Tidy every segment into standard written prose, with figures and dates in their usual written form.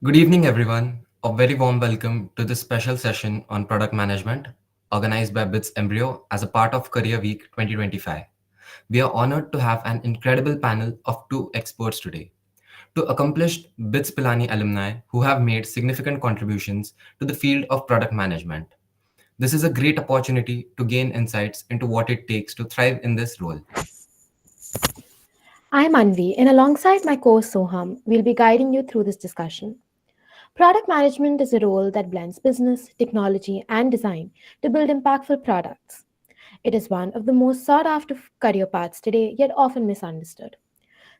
Good evening, everyone. A very warm welcome to this special session on product management organized by BITS Embryo as a part of Career Week 2025. We are honored to have an incredible panel of two experts today. Two accomplished BITS Pilani alumni who have made significant contributions to the field of product management. This is a great opportunity to gain insights into what it takes to thrive in this role. I'm Anvi, and alongside my co Soham, we'll be guiding you through this discussion. Product management is a role that blends business, technology, and design to build impactful products. It is one of the most sought after career paths today, yet often misunderstood.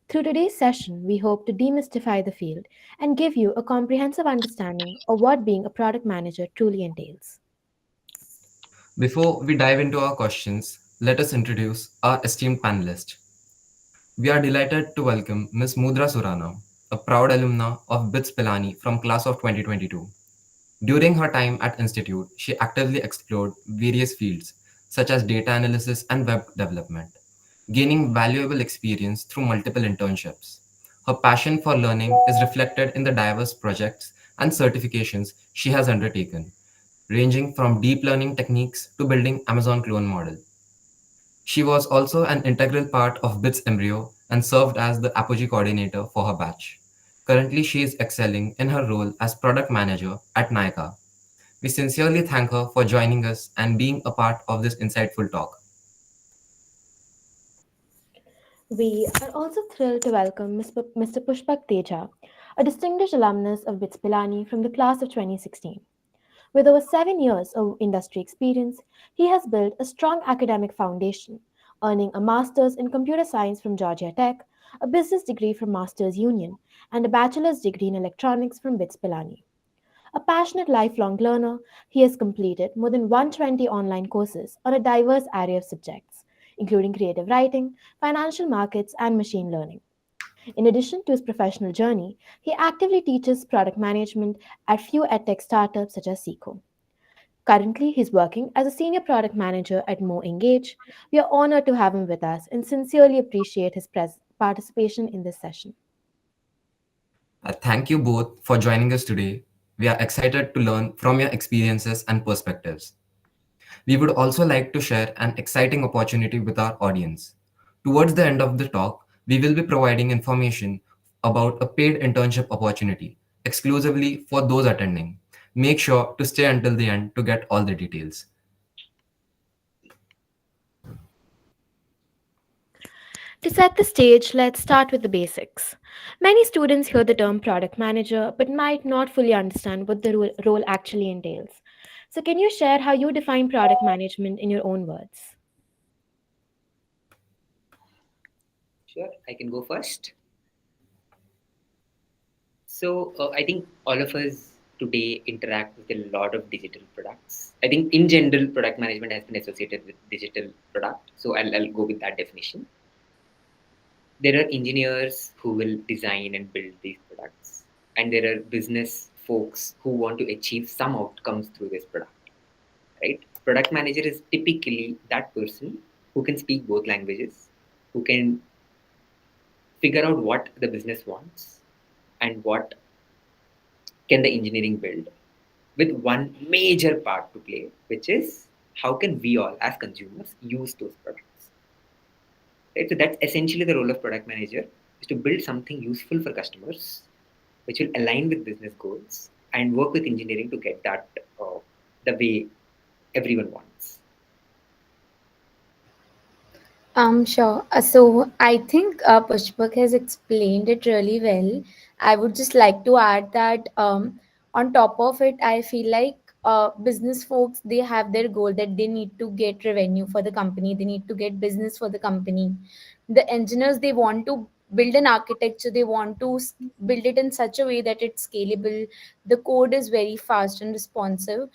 Through today's session, we hope to demystify the field and give you a comprehensive understanding of what being a product manager truly entails. Before we dive into our questions, let us introduce our esteemed panelists. We are delighted to welcome Ms. Mudra Surana, a proud alumna of BITS Pilani from class of 2022. During her time at Institute, she actively explored various fields such as data analysis and web development, gaining valuable experience through multiple internships. Her passion for learning is reflected in the diverse projects and certifications she has undertaken, ranging from deep learning techniques to building Amazon clone model. She was also an integral part of BITS Embryo and served as the Apogee coordinator for her batch. Currently, she is excelling in her role as product manager at Nykaa. We sincerely thank her for joining us and being a part of this insightful talk. We are also thrilled to welcome Mr. Pushpak Teja, a distinguished alumnus of BITS Pilani from the class of 2016. With over 7 years of industry experience, he has built a strong academic foundation, earning a master's in computer science from Georgia Tech, a business degree from Masters Union, and a bachelor's degree in electronics from BITS Pilani. A passionate lifelong learner, he has completed more than 120 online courses on a diverse array of subjects, including creative writing, financial markets, and machine learning. In addition to his professional journey, he actively teaches product management at few edtech startups such as Seco. Currently, he's working as a senior product manager at Mo Engage. We are honored to have him with us and sincerely appreciate his participation in this session. Thank you both for joining us today. We are excited to learn from your experiences and perspectives. We would also like to share an exciting opportunity with our audience. Towards the end of the talk, we will be providing information about a paid internship opportunity exclusively for those attending. Make sure to stay until the end to get all the details. To set the stage, let's start with the basics. Many students hear the term product manager but might not fully understand what the role actually entails. So, can you share how you define product management in your own words? Sure, I can go first. So I think all of us today interact with a lot of digital products. I think in general, product management has been associated with digital product. So I'll go with that definition. There are engineers who will design and build these products, and there are business folks who want to achieve some outcomes through this product. Right? Product manager is typically that person who can speak both languages, who can figure out what the business wants and what can the engineering build, with one major part to play, which is how can we all as consumers use those products. Right? So that's essentially the role of product manager, is to build something useful for customers, which will align with business goals and work with engineering to get that the way everyone wants. Sure. So I think Pushpak has explained it really well. I would just like to add that on top of it, I feel like business folks, they have their goal that they need to get revenue for the company, they need to get business for the company. The engineers, they want to build an architecture, they want to build it in such a way that it's scalable. The code is very fast and responsive.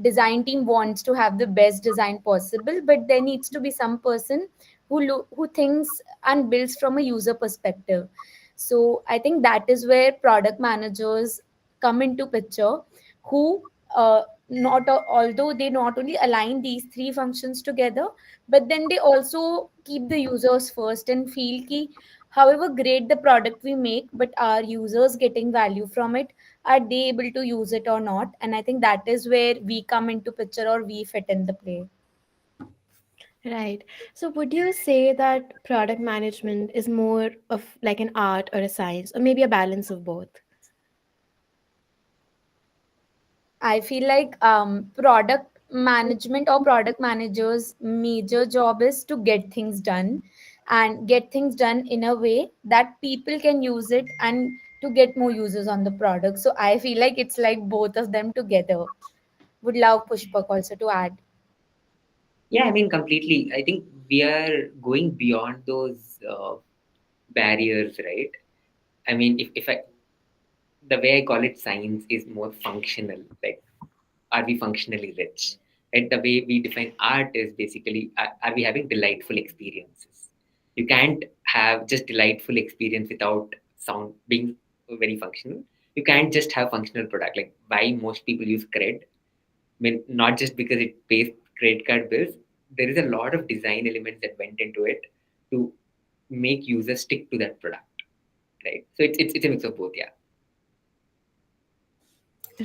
Design team wants to have the best design possible, but there needs to be some person who thinks and builds from a user perspective. So I think that is where product managers come into picture, who not although they not only align these three functions together, but then they also keep the users first and feel key. however great the product we make, but are users getting value from it? Are they able to use it or not? And I think that is where we come into picture, or we fit in the play. Right. So would you say that product management is more of like an art or a science, or maybe a balance of both? I feel like product management or product managers' major job is to get things done, and get things done in a way that people can use it and to get more users on the product. So I feel like it's like both of them together. Would love Pushpak also to add. Yeah, I mean, completely. I think we are going beyond those barriers, right? I mean, if I the way I call it science is more functional. Like, are we functionally rich? Right? The way we define art is basically, are we having delightful experiences? You can't have just delightful experience without sound being very functional. You can't just have functional product. Like, why most people use cred? I mean, not just because it pays credit card bills. There is a lot of design elements that went into it to make users stick to that product, right? So it's a mix of both, yeah.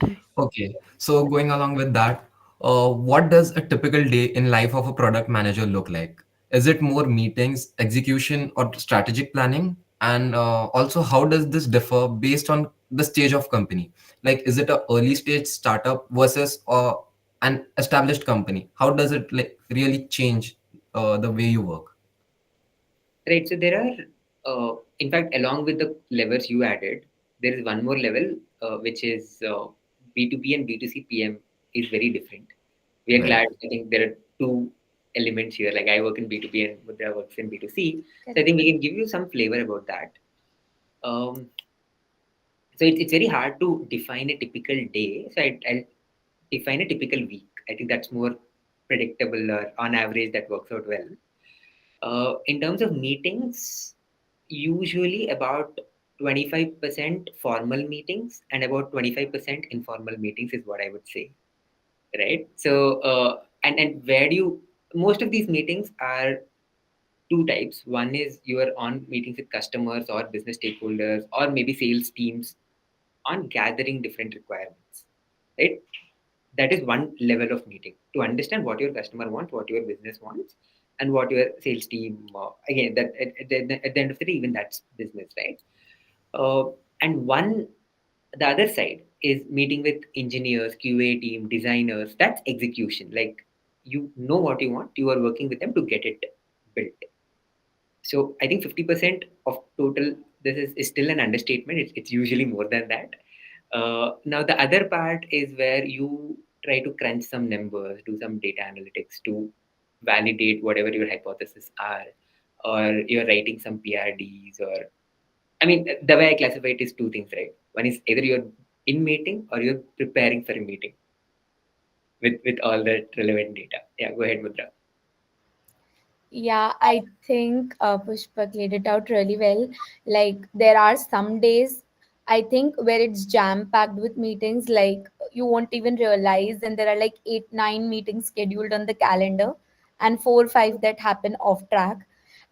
Right. Okay, so going along with that, what does a typical day in life of a product manager look like? Is it more meetings, execution, or strategic planning? And also, how does this differ based on the stage of company? Like, is it a early stage startup versus an established company? How does it like really change the way you work? Right. So there are, in fact, along with the levers you added, there is one more level, which is B2B and B2C PM is very different. We are Right. glad. I think there are two elements here. Like I work in B2B and Mudra works in B2C. So I Correct. think we can give you some flavor about that. Um, so it's very hard to define a typical day. So I'll define a typical week. I think that's more predictable or on average that works out well. In terms of meetings, usually about 25% formal meetings and about 25% informal meetings is what I would say, right? So, and where do you, most of these meetings are two types. One is you are on meetings with customers or business stakeholders or maybe sales teams on gathering different requirements, right? That is one level of meeting to understand what your customer wants, what your business wants, and what your sales team. Again, that at the end of the day, even that's business, right? Uh, and the other side is meeting with engineers, QA team, designers. That's execution. Like you know what you want, you are working with them to get it built. So I think 50% of total this is still an understatement. It's usually more than that. Now the other part is where you try to crunch some numbers, do some data analytics to validate whatever your hypotheses are, or you're writing some PRDs, or I mean the way I classify it is two things, right? One is either you're in meeting or you're preparing for a meeting with all that relevant data. Yeah, go ahead, Mudra. Yeah, I think Pushpak laid it out really well. Like, there are some days, I think, where it's jam packed with meetings, like, you won't even realize, and there are like 8, 9 meetings scheduled on the calendar, and 4, 5 that happen off track.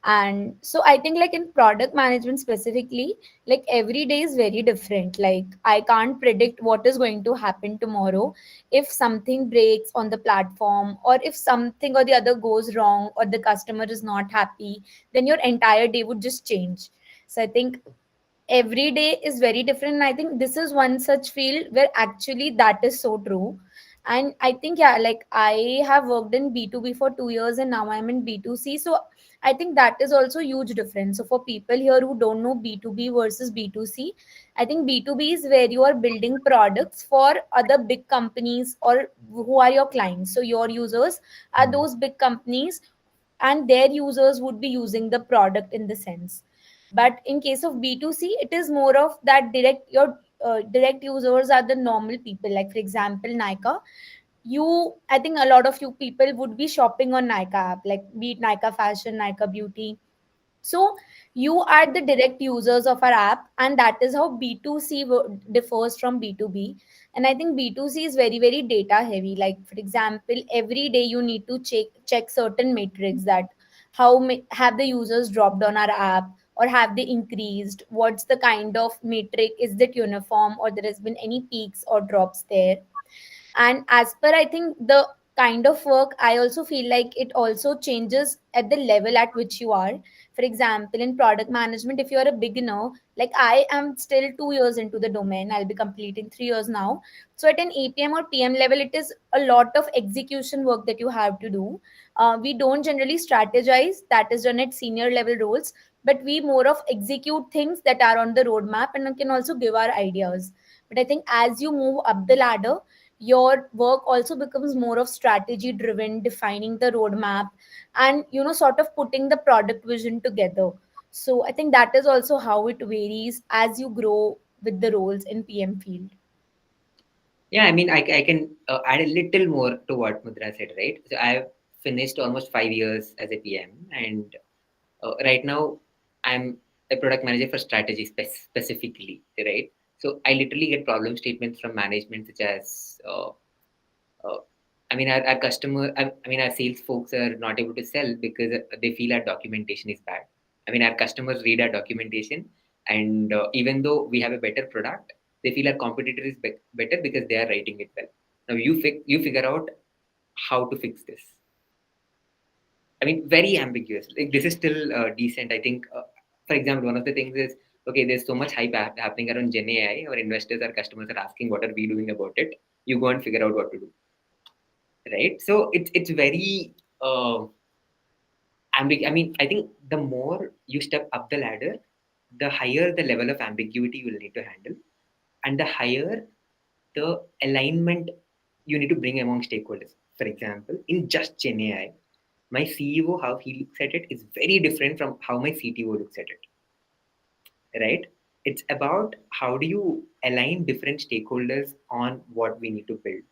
And so I think, like, in product management specifically, like, every day is very different. Like, I can't predict what is going to happen tomorrow. If something breaks on the platform, or if something or the other goes wrong, or the customer is not happy, then your entire day would just change. So I think every day is very different, and I think this is one such field where actually that is so true. And I think, yeah, like, I have worked in B2B for 2 years, and now I'm in B2C. So I think that is also a huge difference. So for people here who don't know B2B versus B2C, I think B2B is where you are building products for other big companies, or who are your clients. So your users are those big companies, and their users would be using the product in the sense. But in case of B2C, it is more of that direct, your direct users are the normal people. Like, for example, Nika, I think a lot of you people would be shopping on Nika app, like, be it Nika Fashion, Nika Beauty. So you are the direct users of our app, and that is how B2C differs from B2B. And I think B2C is very, very data heavy. Like, for example, every day you need to check certain metrics, that have the users dropped on our app, or have they increased? What's the kind of metric? Is it uniform, or there has been any peaks or drops there? And as per, I think, the kind of work, I also feel like it also changes at the level at which you are. For example, in product management, if you are a beginner, like I am still 2 years into the domain, I'll be completing 3 years now. So at an APM or PM level, it is a lot of execution work that you have to do. We don't generally strategize, that is done at senior level roles, but we more of execute things that are on the roadmap and can also give our ideas. But I think as you move up the ladder, your work also becomes more of strategy driven, defining the roadmap, and sort of putting the product vision together. So I think that is also how it varies as you grow with the roles in PM field. Yeah, I mean, I can add a little more to what Mudra said, right? So I've finished almost 5 years as a PM, and right now I'm a product manager for strategy specifically, right? So I literally get problem statements from management such as, uh, I mean, our customer, I mean, our sales folks are not able to sell because they feel our documentation is bad. I mean, our customers read our documentation, and even though we have a better product, they feel our competitor is better because they are writing it well. Now you figure out how to fix this. I mean, very ambiguous. Like this is still decent. I think, for example, one of the things is okay. There's so much hype happening around Gen AI. Our investors, our customers are asking, "What are we doing about it?" You go and figure out what to do, right? So it's very I mean, I think the more you step up the ladder, the higher the level of ambiguity you will need to handle, and the higher the alignment you need to bring among stakeholders. For example, in just Gen AI, my CEO, how he looks at it is very different from how my CTO looks at it, right? It's about how do you align different stakeholders on what we need to build.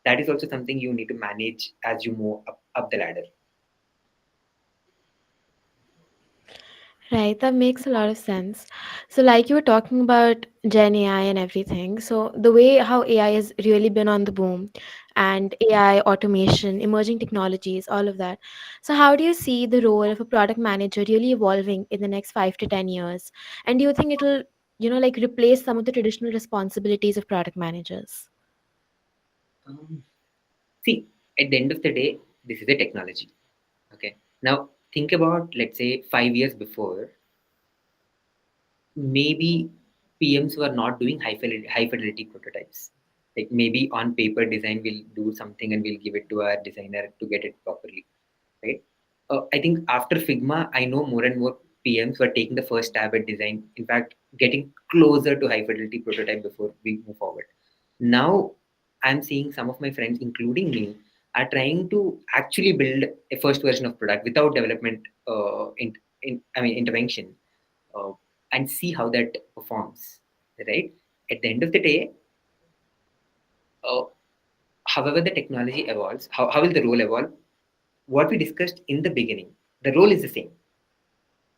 That is also something you need to manage as you move up the ladder. Right, that makes a lot of sense. So, like you were talking about Gen AI and everything, so the way how AI has really been on the boom and AI, automation, emerging technologies, all of that. So, how do you see the role of a product manager really evolving in the next 5 to 10 years? And do you think it'll, like replace some of the traditional responsibilities of product managers? Um, See, at the end of the day, this is a technology. Okay. Now, think about, let's say, 5 years before, maybe PMs were not doing high fidelity prototypes. Like maybe on paper design, we'll do something and we'll give it to our designer to get it properly, right? I think after Figma, I know more and more PMs were taking the first stab at design. In fact, getting closer to high fidelity prototype before we move forward. Now, I'm seeing some of my friends, including me, are trying to actually build a first version of product without development I mean intervention, uh, and see how that performs. Right. At the end of the day, uh, however the technology evolves, how will the role evolve? What we discussed in the beginning, the role is the same.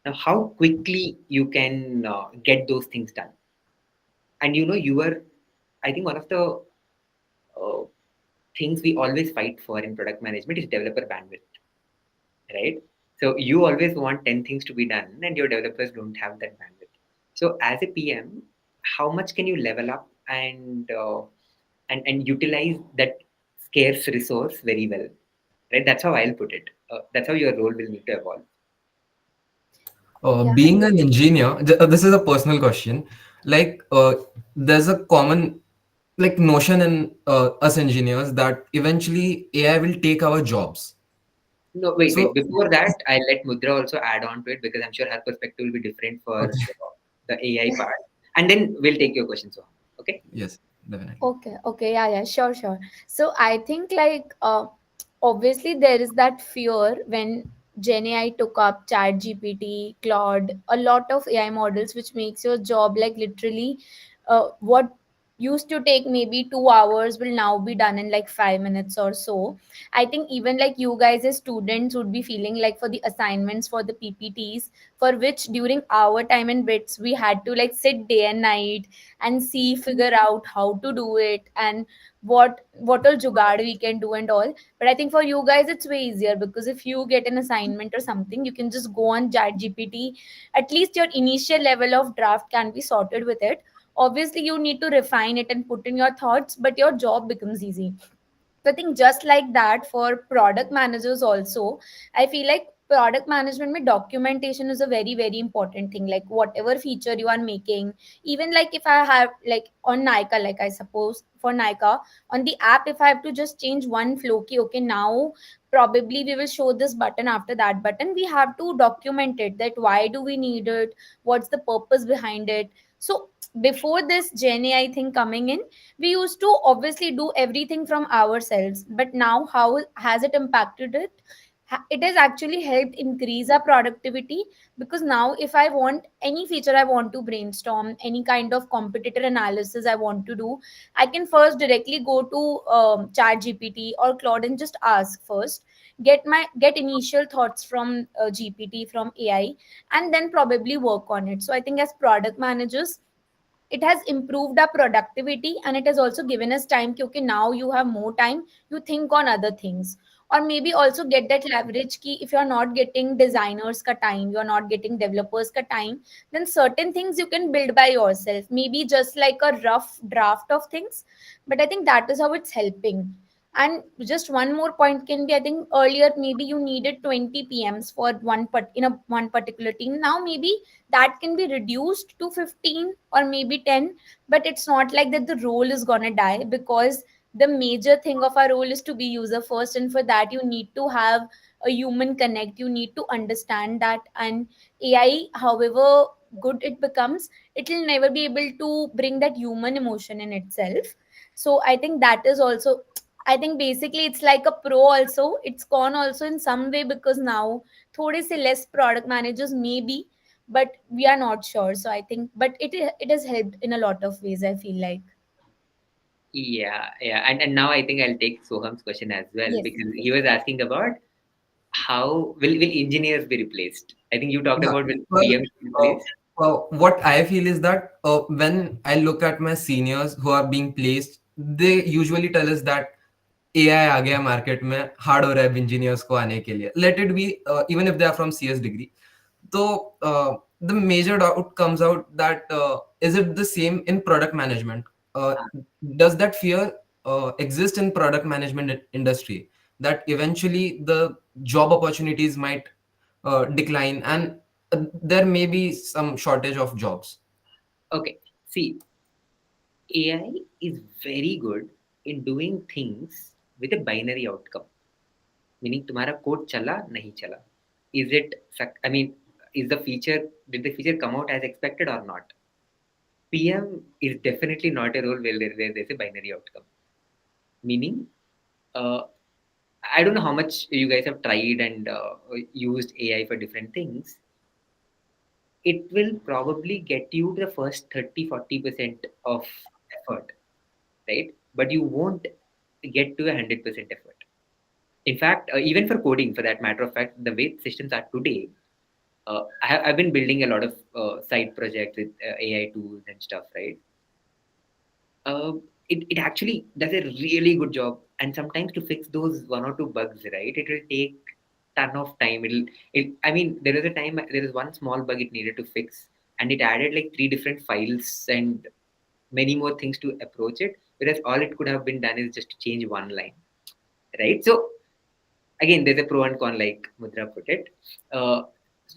Now, how quickly you can get those things done, and you are, I think one of the uh, things we always fight for in product management is developer bandwidth, right? So you always want 10 things to be done and your developers don't have that bandwidth. So as a PM, how much can you level up and utilize that scarce resource very well, right? That's how I'll put it. That's how your role will need to evolve. Yeah. Being an engineer, this is a personal question. Like, there's a common like notion in us engineers that eventually AI will take our jobs. No, wait. So, Before that, I'll let Mudra also add on to it because I'm sure her perspective will be different for okay, the AI part. And then we'll take your questions on. Okay. yes, definitely. Okay, yeah, sure. So I think, like, obviously there is that fear when Gen AI took up Chat GPT, Claude, a lot of AI models, which makes your job like literally what used to take maybe 2 hours will now be done in like 5 minutes or so. I think even like you guys as students would be feeling like for the assignments, for the PPTs, for which during our time in bits we had to like sit day and night and see, figure out how to do it and what all jugaad we can do and all. But I think for you guys it's way easier, because if you get an assignment or something, you can just go on chat GPT. At least your initial level of draft can be sorted with it. Obviously you need to refine it and put in your thoughts, but your job becomes easy. So I think just like that for product managers also, I feel like product management with documentation is a very very important thing. Like whatever feature you are making, even like if I have like on Nika, like I suppose for Nika on the app, if I have to just change one flow key, okay, now probably we will show this button after that button. We have to document it, that why do we need it, what's the purpose behind it. So before this Gen AI thing coming in, we used to obviously do everything from ourselves, but now how has it impacted it? It has actually helped increase our productivity, because now if I want any feature, I want to brainstorm any kind of competitor analysis I want to do, I can first directly go to chat GPT or Claude and just ask first, get initial thoughts from GPT, from AI, and then probably work on it. So I think as product managers, it has improved our productivity, and it has also given us time ki, okay, now you have more time, you think on other things. Or maybe also get that leverage key, if you're not getting designers ka time, you're not getting developers ka time, then certain things you can build by yourself, maybe just like a rough draft of things. But I think that is how it's helping. And just one more point can be, I think earlier maybe you needed 20 PMs for one particular team. Now maybe that can be reduced to 15 or maybe 10. But it's not like that the role is gonna die, because the major thing of our role is to be user first, and for that you need to have a human connect, you need to understand that. And AI, however good it becomes, it will never be able to bring that human emotion in itself. So I think that is also, I think basically it's like a pro also, it's con also in some way, because now thode se less product managers maybe, but we are not sure. So I think, but it has helped in a lot of ways, I feel like. Yeah. And now I think I'll take Soham's question as well, Yes. because he was asking about how will engineers be replaced. I think you talked Yeah. about will Well, PMs be replaced. what I feel is that when I look at my seniors who are being placed, they usually tell us that AI आ गया market में, hard हो रहा है engineers को आने के लिए. Let it be even if they are from CS degree. So the major doubt comes out that is it the same in product management? Uh, does that fear exist in product management industry, that eventually the job opportunities might decline and there may be some shortage of jobs? Okay, see, AI is very good in doing things with a binary outcome, meaning तुम्हारा code चला नहीं चला. Is it? I mean, is the feature? Did the feature come out as expected or not? PM is definitely not a role where there's a binary outcome. Meaning, uh, I don't know how much you guys have tried and used AI for different things. It will probably get you the first 30-40% of effort, right? But you won't get to 100% effort. In fact, even for coding, for that matter of fact, the way systems are today, I've been building a lot of side projects with AI tools and stuff, right? uh, it actually does a really good job. And sometimes to fix those one or two bugs, right, it will take ton of time. I mean, there is one small bug it needed to fix, and it added like three different files and many more things to approach it. Whereas all it could have been done is just to change one line, right? So again, there's a pro and con, like Mudra put it. Uh,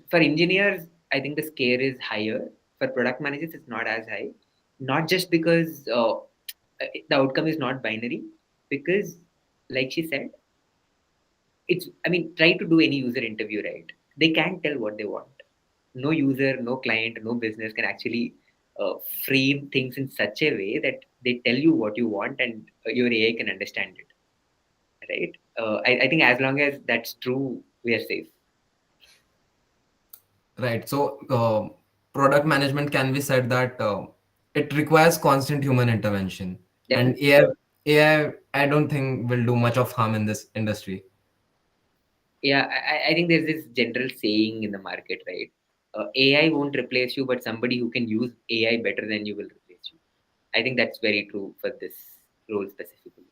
for engineers, I think the scare is higher. For product managers, it's not as high. Not just because the outcome is not binary, because, like she said, it's. I mean, try to do any user interview, right? They can't tell what they want. No user, no client, no business can actually uh, frame things in such a way that they tell you what you want and your AI can understand it, right? I think as long as that's true, we are safe. Right. So product management can be said that it requires constant human intervention, and Definitely. AI I don't think will do much of harm in this industry. Yeah, I think there's this general saying in the market, right? AI won't replace you, but somebody who can use AI better than you will replace you. I think that's very true for this role specifically.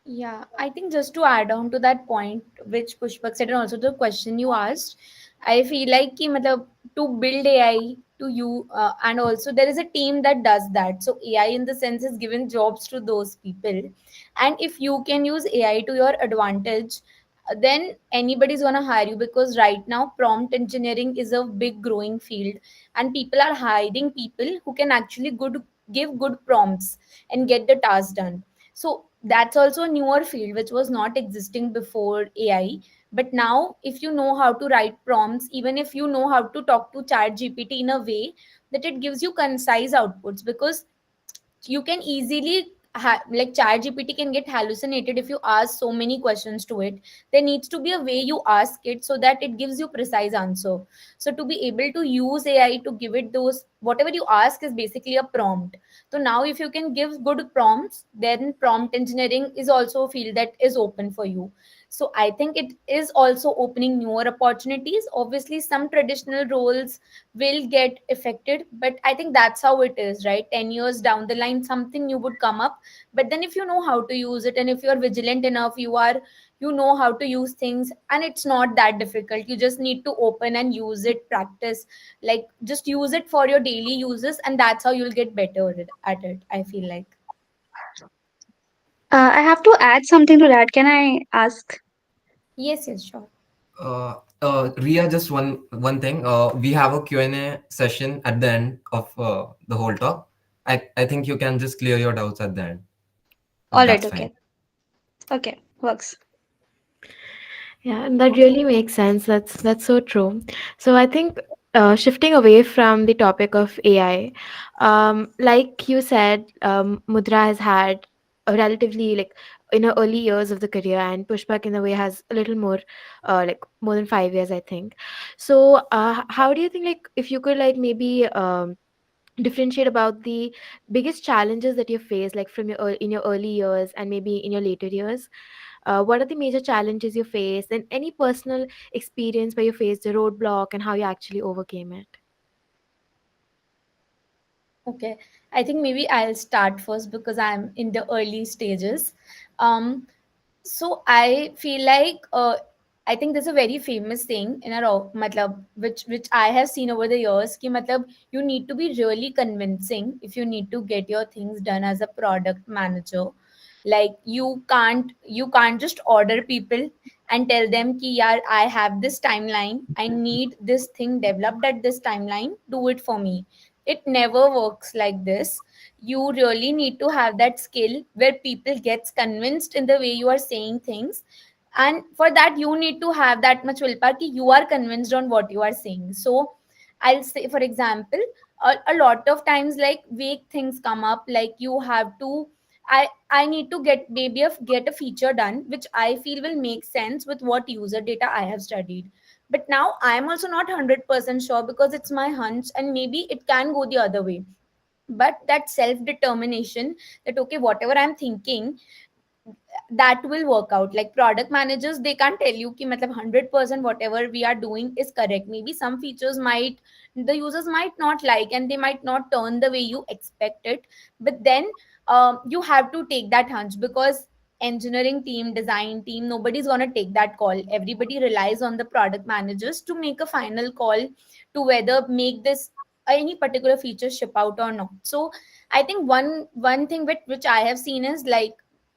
Yeah, I think just to add on to that point, which Pushpak said, and also the question you asked, I feel like ki, matlab, to build AI to you, and also there is a team that does that. So AI in the sense is given jobs to those people, and if you can use AI to your advantage, then anybody's gonna hire you because right now prompt engineering is a big growing field, and people are hiring people who can actually good give good prompts and get the task done. So that's also a newer field which was not existing before AI. But now, if you know how to write prompts, even if you know how to talk to Chat GPT in a way that it gives you concise outputs, because you can easily like Chat GPT can get hallucinated if you ask so many questions to it. There needs to be a way you ask it so that it gives you precise answer. So to be able to use AI to give it those, whatever you ask is basically a prompt. So now if you can give good prompts, then prompt engineering is also a field that is open for you. So I think it is also opening newer opportunities. Obviously some traditional roles will get affected, but I think that's how it is, right? 10 years down the line something new would come up, but then if you know how to use it, and if you're vigilant enough, you know how to use things, and it's not that difficult. You just need to open and use it, practice, like just use it for your daily uses, and that's how you'll get better at it, I feel like. I have to add something to that. Can I ask? Yes, yes, sure. Ria, just one thing. We have a Q&A session at the end of the whole talk. I think you can just clear your doubts at the end, if All right, that's fine. okay. Okay, works. Yeah, and that really makes sense. That's so true. So I think shifting away from the topic of AI, like you said, Mudra has had a relatively like in her early years of the career, and Pushpak in a way has a little more, like more than 5 years, I think. So how do you think, like, if you could like maybe differentiate about the biggest challenges that you face, like from your in your early years and maybe in your later years? What are the major challenges you face, and any personal experience where you faced a roadblock and how you actually overcame it? Okay, I think maybe I'll start first because I'm in the early stages. Um, so I feel like I think there's a very famous thing in our matlab, which I have seen over the years ki matlab, you need to be really convincing if you need to get your things done as a product manager. Like you can't just order people and tell them ki yaar, I have this timeline, I need this thing developed at this timeline, do it for me. It never works like this. You really need to have that skill where people gets convinced in the way you are saying things, and for that you need to have that much willpower ki you are convinced on what you are saying. So I'll say, for example, a lot of times like vague things come up, like you have to, I need to get a feature done which I feel will make sense with what user data I have studied. But now I'm also not 100% sure because it's my hunch and maybe it can go the other way. But that self determination, that okay, whatever I'm thinking, that will work out. Like product managers, they can't tell you ki matlab 100% whatever we are doing is correct. Maybe some features might, the users might not like, and they might not turn the way you expect it. But then you have to take that hunch, because engineering team, design team, nobody's going to take that call. Everybody relies on the product managers to make a final call to whether make this any particular feature ship out or not. So I think one thing which I have seen is like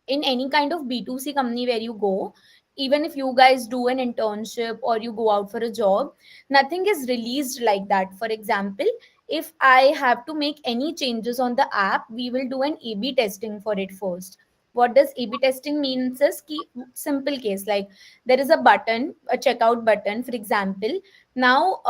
in any kind of B2C company where you go, even if you guys do an internship or you go out for a job, nothing is released like that. For example, if I have to make any changes on the app, we will do an A/B testing for it first. What does A/B testing means is ki, simple case, like there is a button, a checkout button, for example. Now,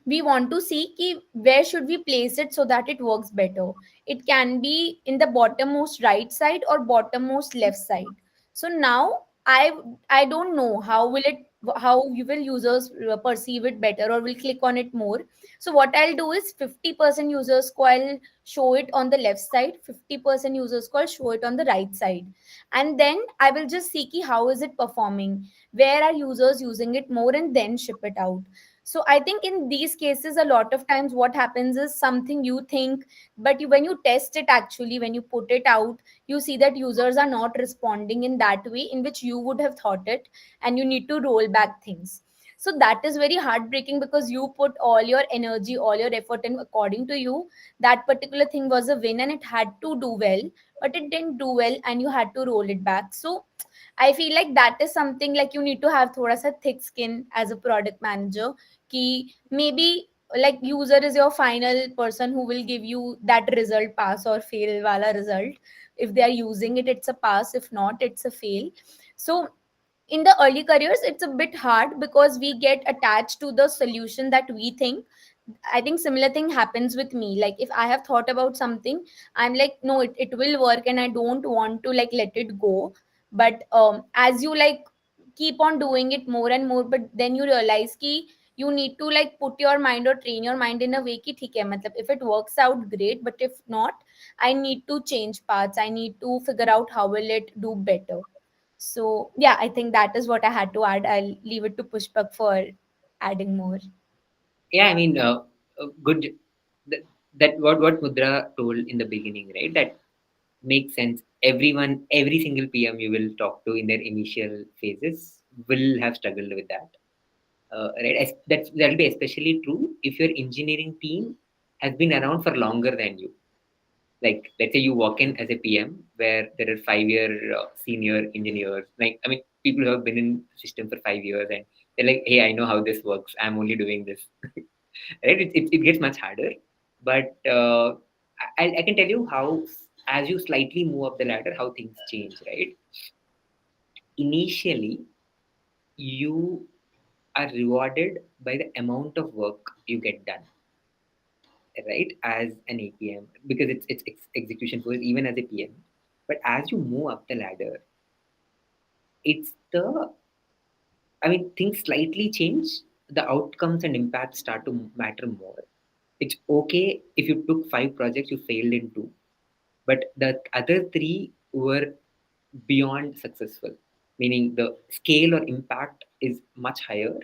we want to see ki where should we place it so that it works better. It can be in the bottommost right side or bottommost left side. So now I don't know how will it how you will users perceive it better or will click on it more. So what I'll do is 50% users score I'll show it on the left side, 50% users score show it on the right side, and then I will just see ki how is it performing, where are users using it more, and then ship it out. So I think in these cases a lot of times what happens is something you think, but when you test it, actually when you put it out, you see that users are not responding in that way in which you would have thought it, and you need to roll back things. So that is very heartbreaking because you put all your energy, all your effort, and according to you that particular thing was a win and it had to do well, but it didn't do well and you had to roll it back. So I feel like that is something like you need to have thoda sa thick skin as a product manager. Ki maybe like user is your final person who will give you that result, pass or fail wala result. If they are using it, it's a pass. If not, it's a fail. So in the early careers it's a bit hard because we get attached to the solution that we think. I think similar thing happens with me. Like if I have thought about something, I'm like, no, it will work and I don't want to like let it go. But as you like keep on doing it more and more, but then you realize ki you need to like put your mind or train your mind in a way ki theek hai, matlab if it works out great, but if not, I need to change paths, I need to figure out how will it do better. So yeah, I think that is what I had to add. I'll leave it to Pushpak for adding more. Yeah, I mean, good. That, that what Mudra told in the beginning, right? That makes sense. Everyone, every single PM you will talk to in their initial phases will have struggled with that. Right? That'll be especially true if your engineering team has been around for longer than you. Like, let's say you walk in as a PM where there are 5 year senior engineers. Like, I mean, people who have been in the system for 5 years and they're like, hey, I know how this works. I'm only doing this. Right? It gets much harder. But I can tell you how, as you slightly move up the ladder, how things change, right? Initially, you are rewarded by the amount of work you get done, right? As an APM, because it's execution force, even as a PM. But as you move up the ladder, it's the, I mean, things slightly change. The outcomes and impacts start to matter more. It's okay if you took 5 projects, you failed in 2, but the other 3 were beyond successful, meaning the scale or impact is much higher.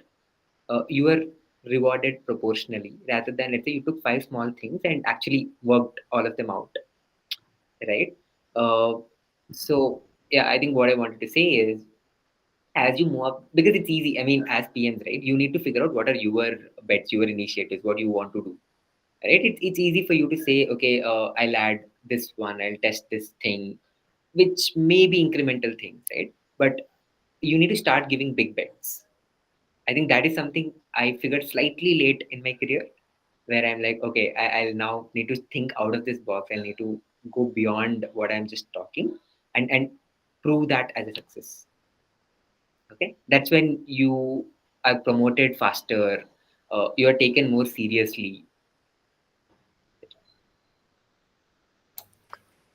You are rewarded proportionally rather than, let's say, you took 5 small things and actually worked all of them out, right? Uh, so, yeah, I think what I wanted to say is as you move up, because it's easy, I mean, as PMs, right, you need to figure out what are your bets, your initiatives, what you want to do, right? It's easy for you to say, okay, I'll add this one, I'll test this thing, which may be incremental things, right? But you need to start giving big bets. I think that is something I figured slightly late in my career, where I'm like, okay, I'll now need to think out of this box. I need to go beyond what I'm just talking and prove that as a success. Okay, that's when you are promoted faster. You are taken more seriously.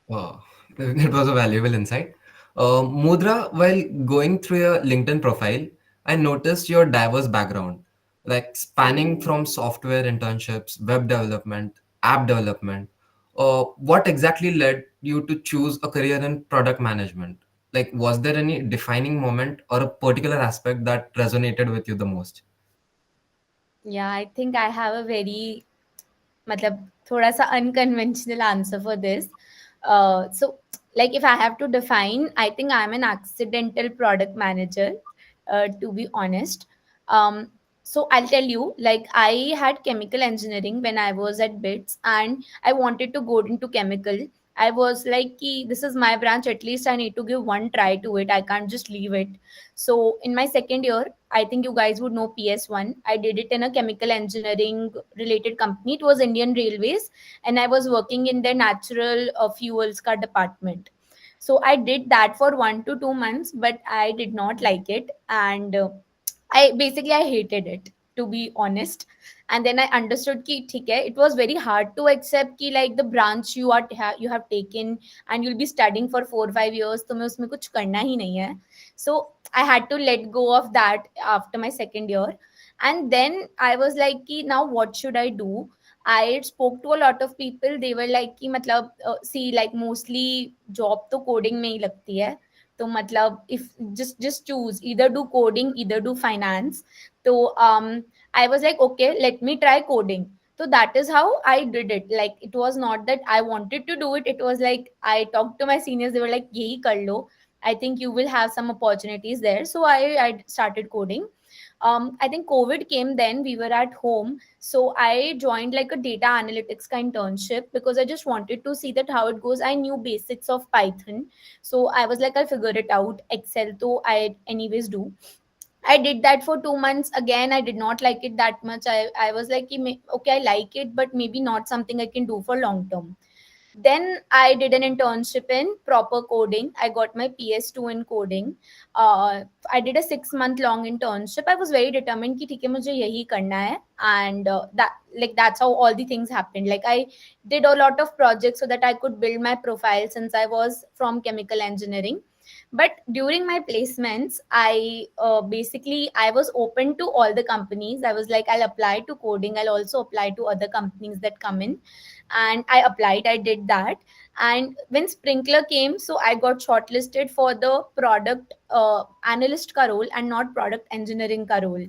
Wow, that was a valuable insight. Mudra, while going through your LinkedIn profile, I noticed your diverse background, like spanning from software internships, web development, app development. What exactly led you to choose a career in product management? Like, was there any defining moment or a particular aspect that resonated with you the most? Yeah, I think I have a very मतलब थोड़ा सा unconventional answer for this. So like if I have to define, I think I'm an accidental product manager, to be honest. um, so I'll tell you, like I had chemical engineering when I was at bits and I wanted to go into chemical. I was like "Ki, this is my branch, at least I need to give one try to it, I can't just leave it." So in my second year, I think you guys would know PS1. I did it in a chemical engineering related company. It was Indian Railways, and I was working in their natural fuels ka department. So I did that for 1 to 2 months, but I did not like it, and I hated it. to be honest. And then I understood ki theek hai, it was very hard to accept ki like the branch you have taken and you'll be studying for 4 5 years, तुम्हें उसमें कुछ करना ही नहीं है. So I had to let go of that after my second year. And then I was like ki now what should I do. I spoke to a lot of people. They were like कि मतलब see like mostly job तो coding में ही लगती है. तो मतलब if just choose either do coding either do finance. तो I was like okay let me try coding. So that is how I did it. Like it was not that I wanted to do it. It was like I talked to my seniors. They were like यही कर लो. I think you will have some opportunities there. So I started coding. I think COVID came, then we were at home. So I joined like a data analytics kind internship because I just wanted to see that how it goes. I knew basics of Python. So I was like, I'll figure it out. Excel, though I anyways do. I did that for 2 months. Again, I did not like it that much. I was like, okay, I like it, but maybe not something I can do for long term. Then I did an internship in proper coding. I got my PS2 in coding. I did a 6 month long internship. I was very determined कि ठीक है मुझे यही करना है. And that's how all the things happened. Like I did a lot of projects so that I could build my profile since I was from chemical engineering. But during my placements I was open to all the companies. I was like I'll apply to coding, I'll also apply to other companies that come in. And I applied, I did that. And when Sprinkler came, so I got shortlisted for the product analyst ka role and not product engineering ka role.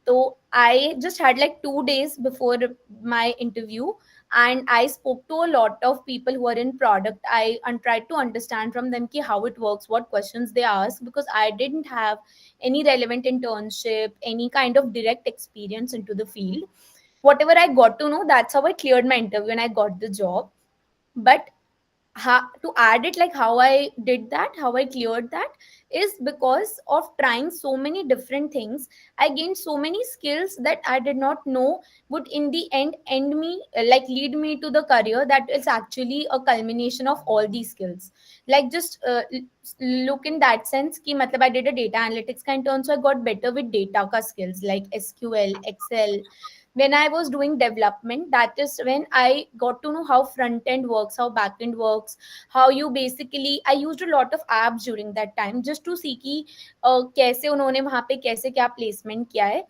So I just had like 2 days before my interview, and I spoke to a lot of people who are in product. I tried to understand from them ki how it works, what questions they ask, because I didn't have any relevant internship, any kind of direct experience into the field. Whatever I got to know, that's how I cleared my interview and I got the job. But to add it, like how I did that, how I cleared that, is because of trying so many different things. I gained so many skills that I did not know would in the end me like lead me to the career that is actually a culmination of all these skills. Like just look in that sense ki matlab I did a data analytics kind of, so I got better with data ka skills like SQL, Excel. When I was doing development, that is when I got to know how front end works, how back end works, how you basically, I used a lot of apps during that time just to see कि कैसे उन्होंने वहाँ पे कैसे क्या placement किया है.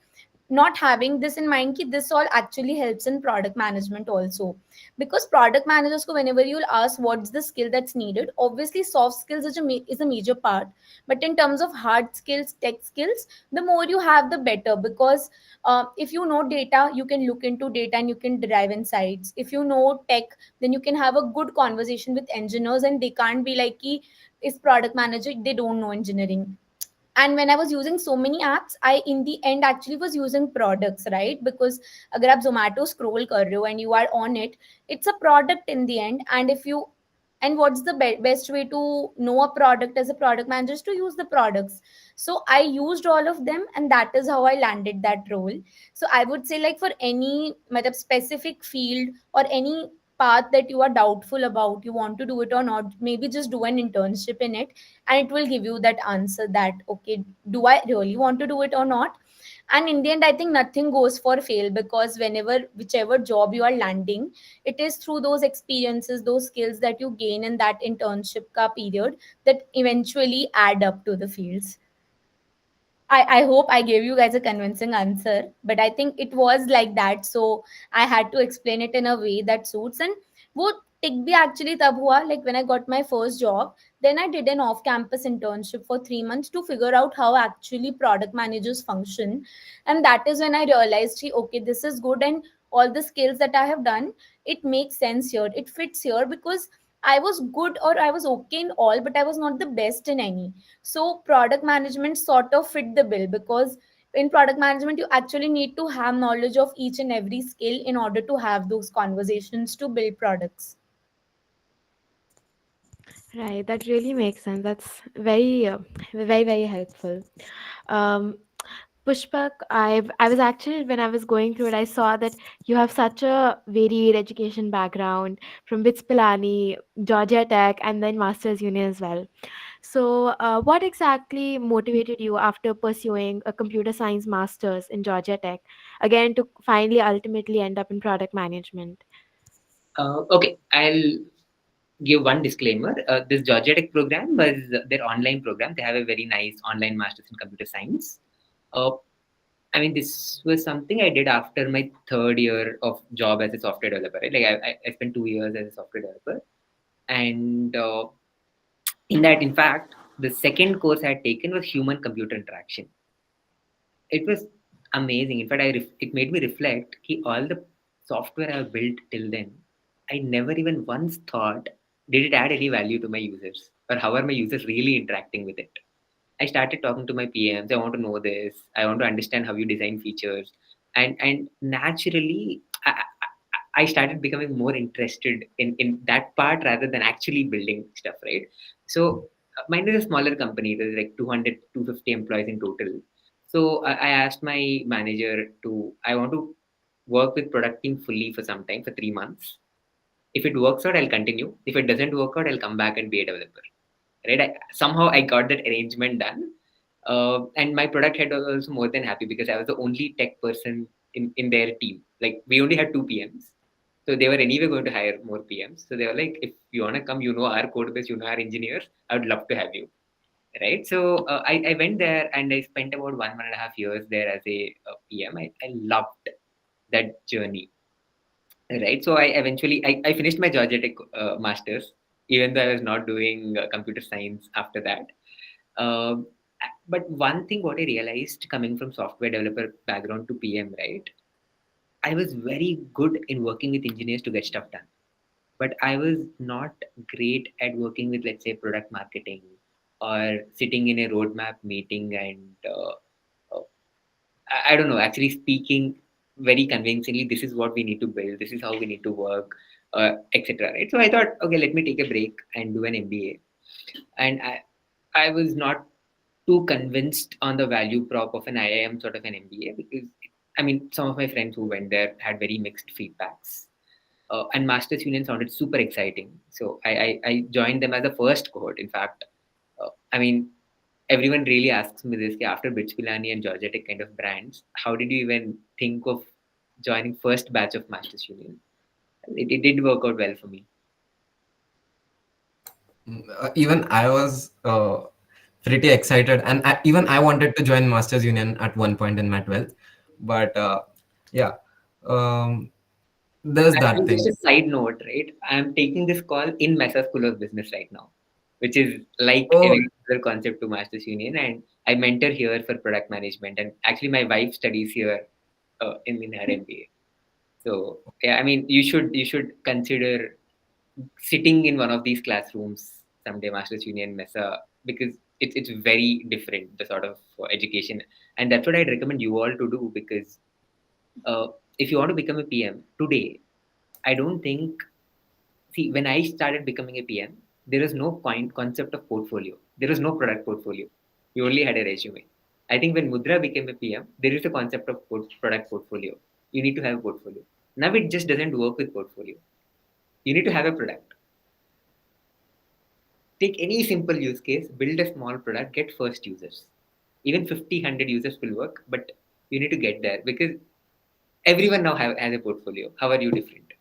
Not having this in mind कि this all actually helps in product management also, because product managers ko whenever you'll ask what's the skill that's needed, obviously soft skills is a major part, but in terms of hard skills, tech skills, the more you have the better, because if you know data you can look into data and you can derive insights. If you know tech, then you can have a good conversation with engineers and they can't be like ki is product manager, they don't know engineering. And when I was using so many apps, I in the end actually was using products, right? Because agar aap Zomato scroll kar rahe ho and you are on it, it's a product in the end. And if you, and what's the best way to know a product as a product manager is to use the products. So I used all of them and that is how I landed that role. So I would say like for any matlab, specific field or any path that you are doubtful about, you want to do it or not, maybe just do an internship in it, and it will give you that answer that okay, do I really want to do it or not. And in the end I think nothing goes for fail, because whenever whichever job you are landing, it is through those experiences, those skills that you gain in that internship ka period that eventually add up to the fields. I hope I gave you guys a convincing answer, but I think it was like that. So I had to explain it in a way that suits. And वो tick भी actually तब हुआ, like when I got my first job, then I did an off-campus internship for 3 months to figure out how actually product managers function. And that is when I realized, okay, this is good. And all the skills that I have done, it makes sense here. It fits here because I was good or I was okay in all, but I was not the best in any. So product management sort of fit the bill, because in product management you actually need to have knowledge of each and every skill in order to have those conversations to build products. Right, that really makes sense. That's very, very, very helpful. Um, Pushpak, I was actually, when I was going through it, I saw that you have such a varied education background from BITS Pilani, Georgia Tech, and then Masters Union as well. So, what exactly motivated you after pursuing a computer science master's in Georgia Tech, again to finally ultimately end up in product management? Okay, I'll give one disclaimer. This Georgia Tech program was their online program. They have a very nice online masters in computer science. Uh, I mean, this was something I did after my third year of job as a software developer. Right? Like I spent 2 years as a software developer, and in that, in fact, the second course I had taken was human computer interaction. It was amazing. In fact, it made me reflect. All the software I've built till then, I never even once thought did it add any value to my users or how are my users really interacting with it. I started talking to my PMs. I want to know this. I want to understand how you design features, and naturally, I started becoming more interested in that part rather than actually building stuff. Right. So mine is a smaller company. There's like 200, 250 employees in total. So I asked my manager to. I want to work with product team fully for some time for 3 months. If it works out, I'll continue. If it doesn't work out, I'll come back and be a developer. Right? Somehow I got that arrangement done, and my product head was also more than happy because I was the only tech person in their team. Like we only had two PMs, so they were anyway going to hire more PMs. So they were like, if you wanna come, you know our code base, you know our engineers, I would love to have you. Right? So I went there and I spent about 1.5 years there as a PM. I loved that journey. Right. So I eventually I finished my Georgia Tech masters, even though I was not doing computer science after that. Um, but one thing what I realized coming from software developer background to PM, right? I was very good in working with engineers to get stuff done, but I was not great at working with, let's say, product marketing or sitting in a roadmap meeting and uh, I don't know, actually speaking very convincingly, this is what we need to build, this is how we need to work, etc. Right? So I thought, okay, let me take a break and do an MBA. And I was not too convinced on the value prop of an IIM sort of an MBA because, I mean, some of my friends who went there had very mixed feedbacks. And Masters Union sounded super exciting. So I joined them as the first cohort. In fact, I mean, everyone really asks me this after BITS Pilani and Georgia Tech kind of brands, how did you even think of joining first batch of Masters Union? It did work out well for me. Even I was pretty excited, and even I wanted to join Masters Union at one point in my 12th, but yeah, um, there's that And just thing. a side note, right? I'm taking this call in Mesa School of Business right now, which is like a Oh, very similar concept to Masters Union. And I mentor here for product management. And actually, my wife studies here in her MBA. So yeah, I mean, you should consider sitting in one of these classrooms someday, Masters Union, Mesa, because it's very different, the sort of education. And that's what I'd recommend you all to do because uh, if you want to become a PM today, I don't think, see, when I started becoming a PM, there was no concept of portfolio. There was no product portfolio. You only had a resume. I think when Mudra became a PM, there is a concept of product portfolio. You need to have a portfolio. Now it just doesn't work with portfolio. You need to have a product. Take any simple use case, build a small product, get first users. Even 50, 100 users will work, but you need to get there because everyone now has a portfolio. How are you different?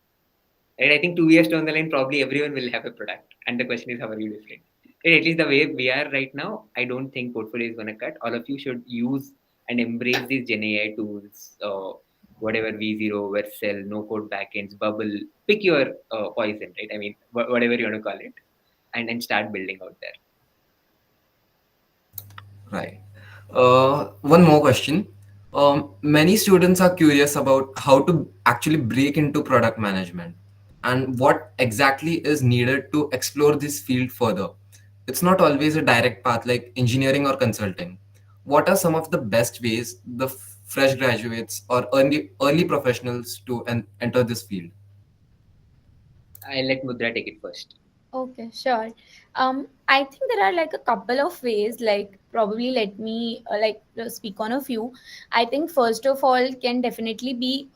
Right? I think 2 years down the line, probably everyone will have a product. And the question is, how are you different? Right? At least the way we are right now, I don't think portfolio is going to cut. All of you should use and embrace these Gen AI tools, whatever V0, Vercel, no code backends, Bubble, pick your poison, right? I mean, whatever you want to call it, and start building out there. right. One more question. Many students are curious about how to actually break into product management and what exactly is needed to explore this field further. It's not always a direct path like engineering or consulting. What are some of the best ways the fresh graduates or early professionals to enter this field? I'll let Mudra take it first. Okay, sure. I think there are like a couple of ways like probably let me speak on a few. I think first of all can definitely be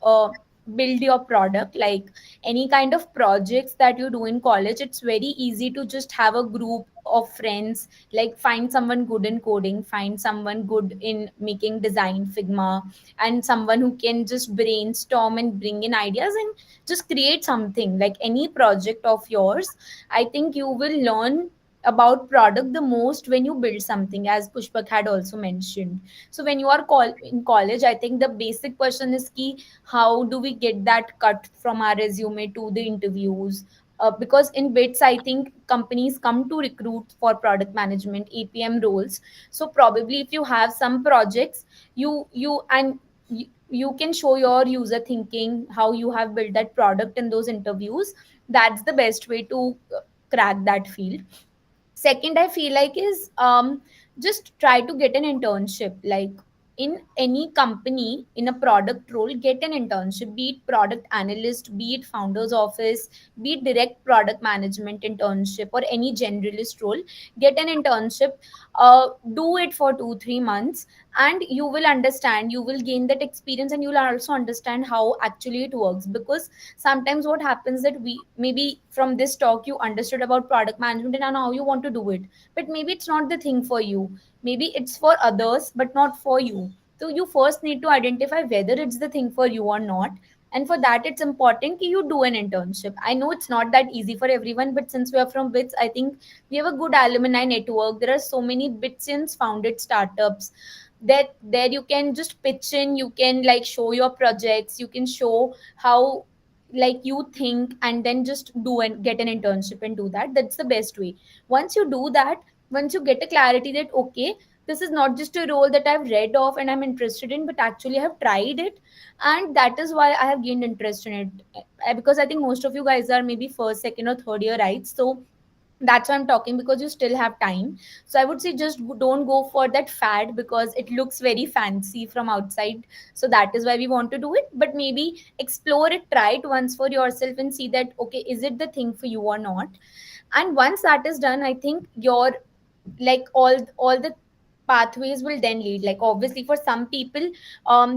build your product. Like any kind of projects that you do in college, it's very easy to just have a group of friends, like find someone good in coding, find someone good in making design Figma, and someone who can just brainstorm and bring in ideas and just create something. Like any project of yours, I think you will learn about product the most when you build something, as Pushpak had also mentioned. So when you are in college, I think the basic question is key: how do we get that cut from our resume to the interviews? Because in bits, I think companies come to recruit for product management APM roles. So probably if you have some projects, you can show your user thinking, how you have built that product in those interviews. That's the best way to crack that field. Second, I feel like is just try to get an internship. Like in any company in a product role, get an internship, be it product analyst, be it founder's office, be it direct product management internship, or any generalist role. Get an internship, do it for 2 3 months, and you will understand, you will gain that experience, and you'll also understand how actually it works. Because sometimes what happens that we maybe from this talk you understood about product management and now you want to do it, but maybe it's not the thing for you. Maybe it's for others but not for you. So you first need to identify whether it's the thing for you or not. And for that, it's important that you do an internship. I know it's not that easy for everyone, but since we are from bits, I think we have a good alumni network. There are so many bitsins founded startups that there you can just pitch in, you can like show your projects, you can show how like you think, and then just do and get an internship and do that. That's the best way. Once you do that, once you get a clarity that okay, this is not just a role that I've read of and I'm interested in, but actually I have tried it, and that is why I have gained interest in it. Because I think most of you guys are maybe first, second, or third year, right? So that's why I'm talking, because you still have time. So I would say just don't go for that fad because it looks very fancy from outside. So that is why we want to do it. But maybe explore it, try it once for yourself and see that okay, is it the thing for you or not? And once that is done, I think your like all the pathways will then lead. Like obviously for some people,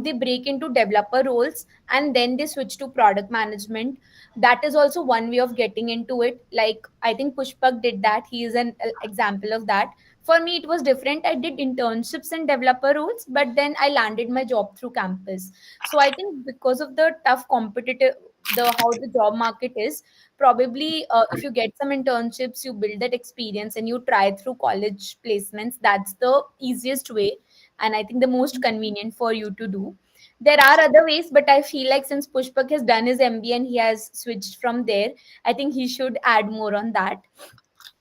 they break into developer roles and then they switch to product management. That is also one way of getting into it. Like I think Pushpak did that, he is an example of that. For me it was different. I did internships in developer roles, but then I landed my job through campus. So I think because of the tough competitive, the how the job market is, probably if you get some internships, you build that experience and you try through college placements, that's the easiest way, and I think the most convenient for you to do. There are other ways, but I feel like since Pushpak has done his MBA and he has switched from there, I think he should add more on that.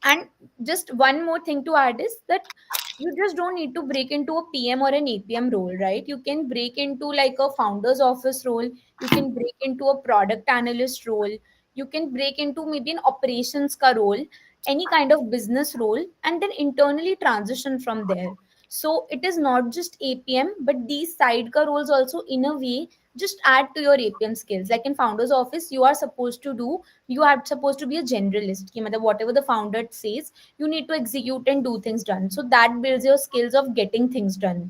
And just one more thing to add is that you just don't need to break into a PM or an APM role, right? You can break into like a founder's office role, you can break into a product analyst role, you can break into maybe an operations ka role, any kind of business role, and then internally transition from there. So it is not just APM, but these sidecar roles also in a way just add to your APM skills. Like in founder's office, you are supposed to do, you are supposed to be a generalist. कि मतलब whatever the founder says, you need to execute and do things done. So that builds your skills of getting things done.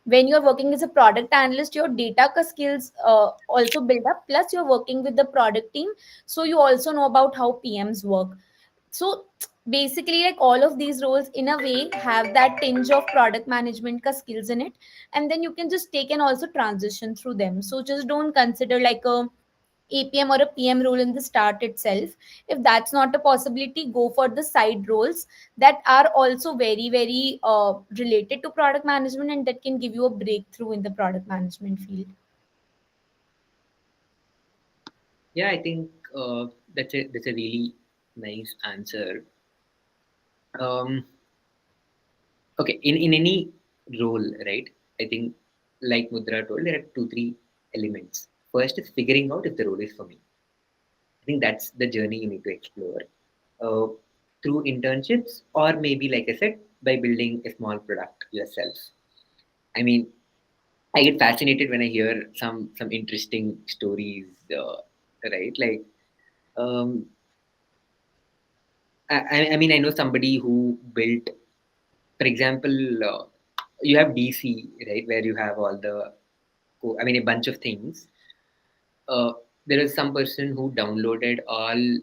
When you're working as a product analyst, your data skills also build up. Plus, you're working with the product team, so you also know about how PMs work. So basically, like all of these roles, in a way, have that tinge of product management skills in it, and then you can just take and also transition through them. So just don't consider like a APM or a PM role in the start itself. If that's not a possibility, go for the side roles that are also very, very related to product management and that can give you a breakthrough in the product management field. Yeah, I think that's a really nice answer. Um, okay, in any role, right? I think like Mudra told, there are two, three elements. First is figuring out if the role is for me. I think that's the journey you need to explore uh, through internships, or maybe, like I said, by building a small product yourself. I mean, I get fascinated when I hear some interesting stories, right? Like, um, I mean, I know somebody who built, for example, you have DC, right, where you have all the, I mean, a bunch of things. uh, there is some person who downloaded all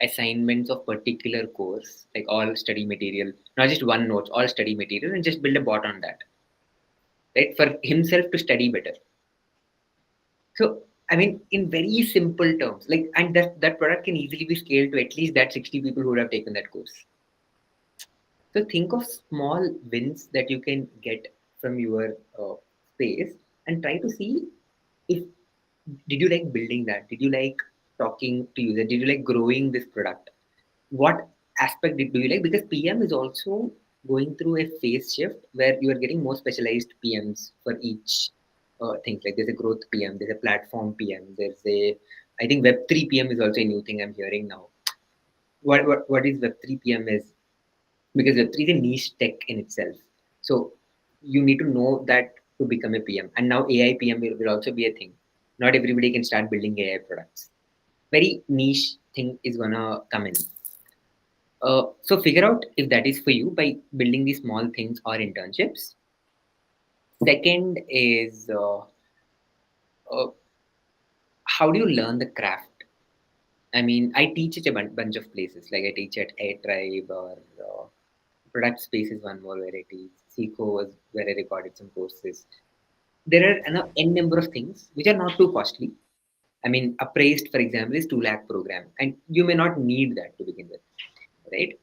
assignments of particular course, like all study material, not just one notes, all study material, and just build a bot on that, right, for himself to study better. So, I mean, in very simple terms, like, and that product can easily be scaled to at least that 60 people who would have taken that course. So think of small wins that you can get from your space and try to see if did you like building that? Did you like talking to users? Did you like growing this product? What aspect do you like? Because PM is also going through a phase shift where you are getting more specialized PMs for each thing. Like there's a growth PM, there's a platform PM, there's a, I think Web3 PM is also a new thing I'm hearing now. What is Web3 PM is, because Web3 is a niche tech in itself. So you need to know that to become a PM. And now AI PM will also be a thing. Not everybody can start building AI products. Very niche thing is gonna come in. So figure out if that is for you by building these small things or internships. Second is uh, how do you learn the craft? I mean, I teach at a bunch of places. Like I teach at AirTribe or Product Space is one more where I teach. Seco was where I recorded some courses. There are n number of things which are not too costly. I mean, Appraised, for example, is 2 lakh program, and you may not need that to begin with, right?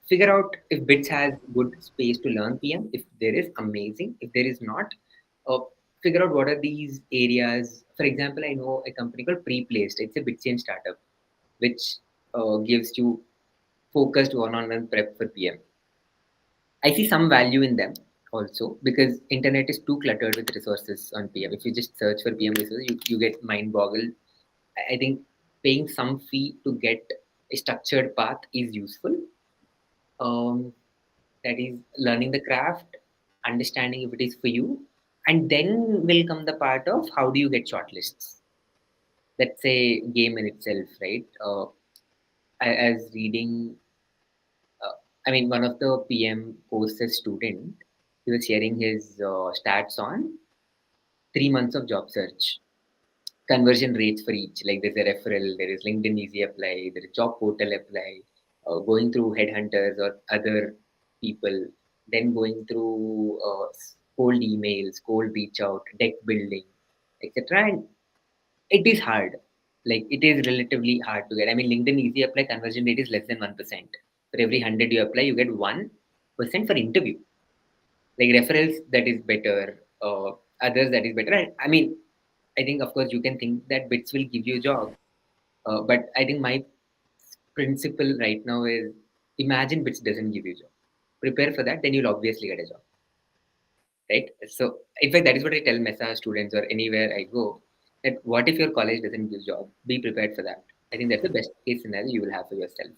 Figure out if Bits has good space to learn PM. If there is, amazing. If there is not, uh, figure out what are these areas. For example, I know a company called Preplaced. It's a Bitsian startup, which gives you focused one-on-one prep for PM. I see some value in them also because internet is too cluttered with resources on PM. If you just search for PM resources, you get mind boggled. I think paying some fee to get a structured path is useful. That is learning the craft, understanding if it is for you, and then will come the part of how do you get shortlists. That's a game in itself, right? As reading, I mean, one of the PM courses student, he was sharing his stats on 3 months of job search conversion rates for each. Like there's a referral, there is LinkedIn Easy Apply, there is Job Portal Apply, going through headhunters or other people, then going through cold emails, cold reach out, deck building, etc. And it is hard. Like it is relatively hard to get. I mean, LinkedIn Easy Apply conversion rate is less than 1%. For every 100 you apply, you get 1% for interview. Like referrals, that is better. Others, that is better. I mean, I think, of course, you can think that Bits will give you a job. But I think my principle right now is imagine Bits doesn't give you a job. Prepare for that, then you'll obviously get a job. Right? So, in fact, that is what I tell Mesa students or anywhere I go, that what if your college doesn't give you a job? Be prepared for that. I think that's the best case scenario you will have for yourself.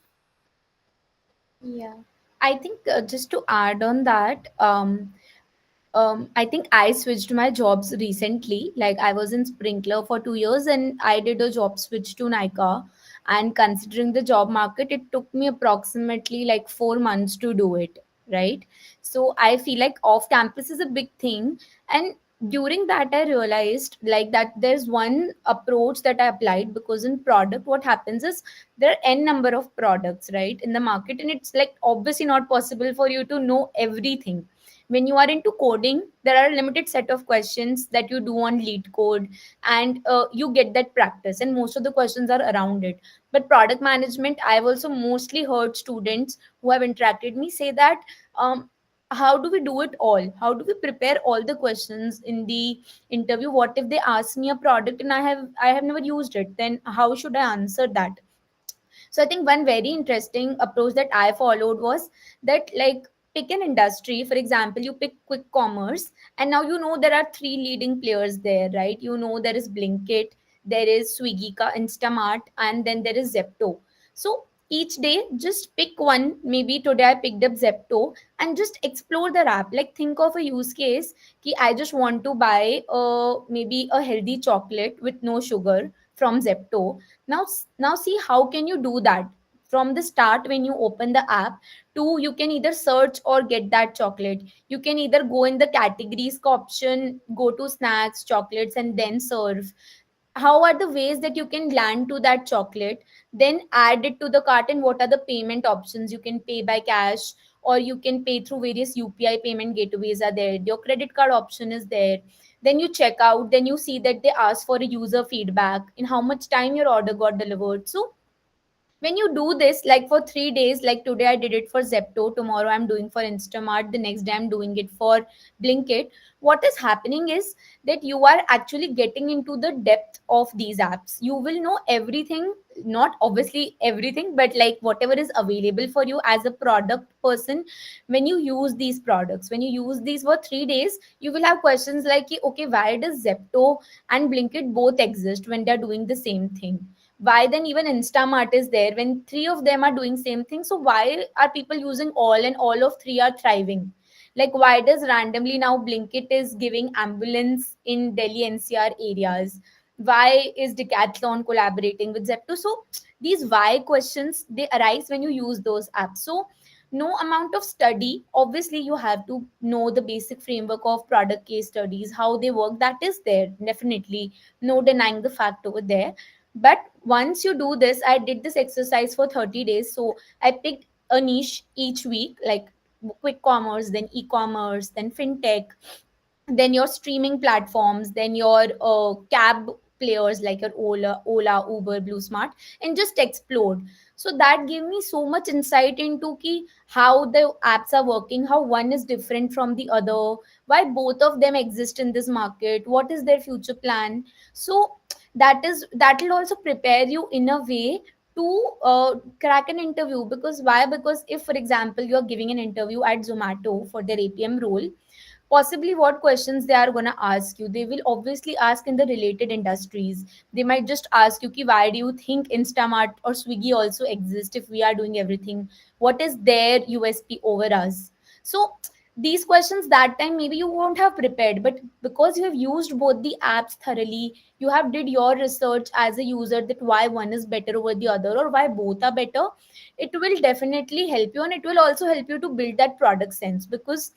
Yeah. I think just to add on that, I think I switched my jobs recently. Like I was in Sprinkler for 2 years and I did a job switch to Nika. And considering the job market, it took me approximately like 4 months to do it. Right. So I feel like off campus is a big thing. And during that, I realized like that there's one approach that I applied, because in product, what happens is there are n number of products, right, in the market. And it's like obviously not possible for you to know everything. When you are into coding, there are a limited set of questions that you do on lead code, and you get that practice, and most of the questions are around it. But product management, I've also mostly heard students who have interacted me say that, how do we do it all? How do we prepare all the questions in the interview? What if they ask me a product and I have never used it? Then how should I answer that? So I think one very interesting approach that I followed was that, like, pick an industry. For example, you pick quick commerce, and now you know there are three leading players there, right? You know there is Blinkit, there is Swiggy, Instamart, and then there is Zepto. So each day, just pick one. Maybe today I picked up Zepto, and just explore the app. Like, think of a use case. Ki I just want to buy maybe a healthy chocolate with no sugar from Zepto. Now see how can you do that from the start when you open the app to you can either search or get that chocolate. You can either go in the categories option, go to snacks, chocolates, and then serve. How are the ways that you can land to that chocolate, then add it to the cart, and what are the payment options? You can pay by cash, or you can pay through various UPI payment gateways are there. Your credit card option is there. Then you check out, then you see that they ask for a user feedback in how much time your order got delivered. So when you do this like for 3 days, like today I did it for Zepto, tomorrow I'm doing for Instamart, the next day I'm doing it for Blinkit, what is happening is that you are actually getting into the depth of these apps. You will know everything, not obviously everything, but like whatever is available for you as a product person. When you use these products, when you use these for 3 days, you will have questions like, okay, why does Zepto and Blinkit both exist when they're doing the same thing? Why then even Instamart is there when three of them are doing same thing? So why are people using all and all of three are thriving? Like why does randomly now Blinkit is giving ambulance in Delhi NCR areas? Why is Decathlon collaborating with Zepto? So these why questions, they arise when you use those apps. So no amount of study, obviously you have to know the basic framework of product case studies, how they work, that is there definitely, no denying the fact over there. But once you do this, I did this exercise for 30 days. So I picked a niche each week, like quick commerce, then e-commerce, then fintech, then your streaming platforms, then your cab players like your Ola, Uber, Blue Smart, and just explode. So that gave me so much insight into how the apps are working, how one is different from the other, why both of them exist in this market, what is their future plan. So that will also prepare you in a way to crack an interview. Because why? Because if for example you are giving an interview at Zomato for their APM role, possibly what questions they are going to ask you, they will obviously ask in the related industries. They might just ask you ki, why do you think Instamart or Swiggy also exist if we are doing everything? What is their USP over us? So these questions that time maybe you won't have prepared, but because you have used both the apps thoroughly, you have did your research as a user that why one is better over the other or why both are better, it will definitely help you. And it will also help you to build that product sense, because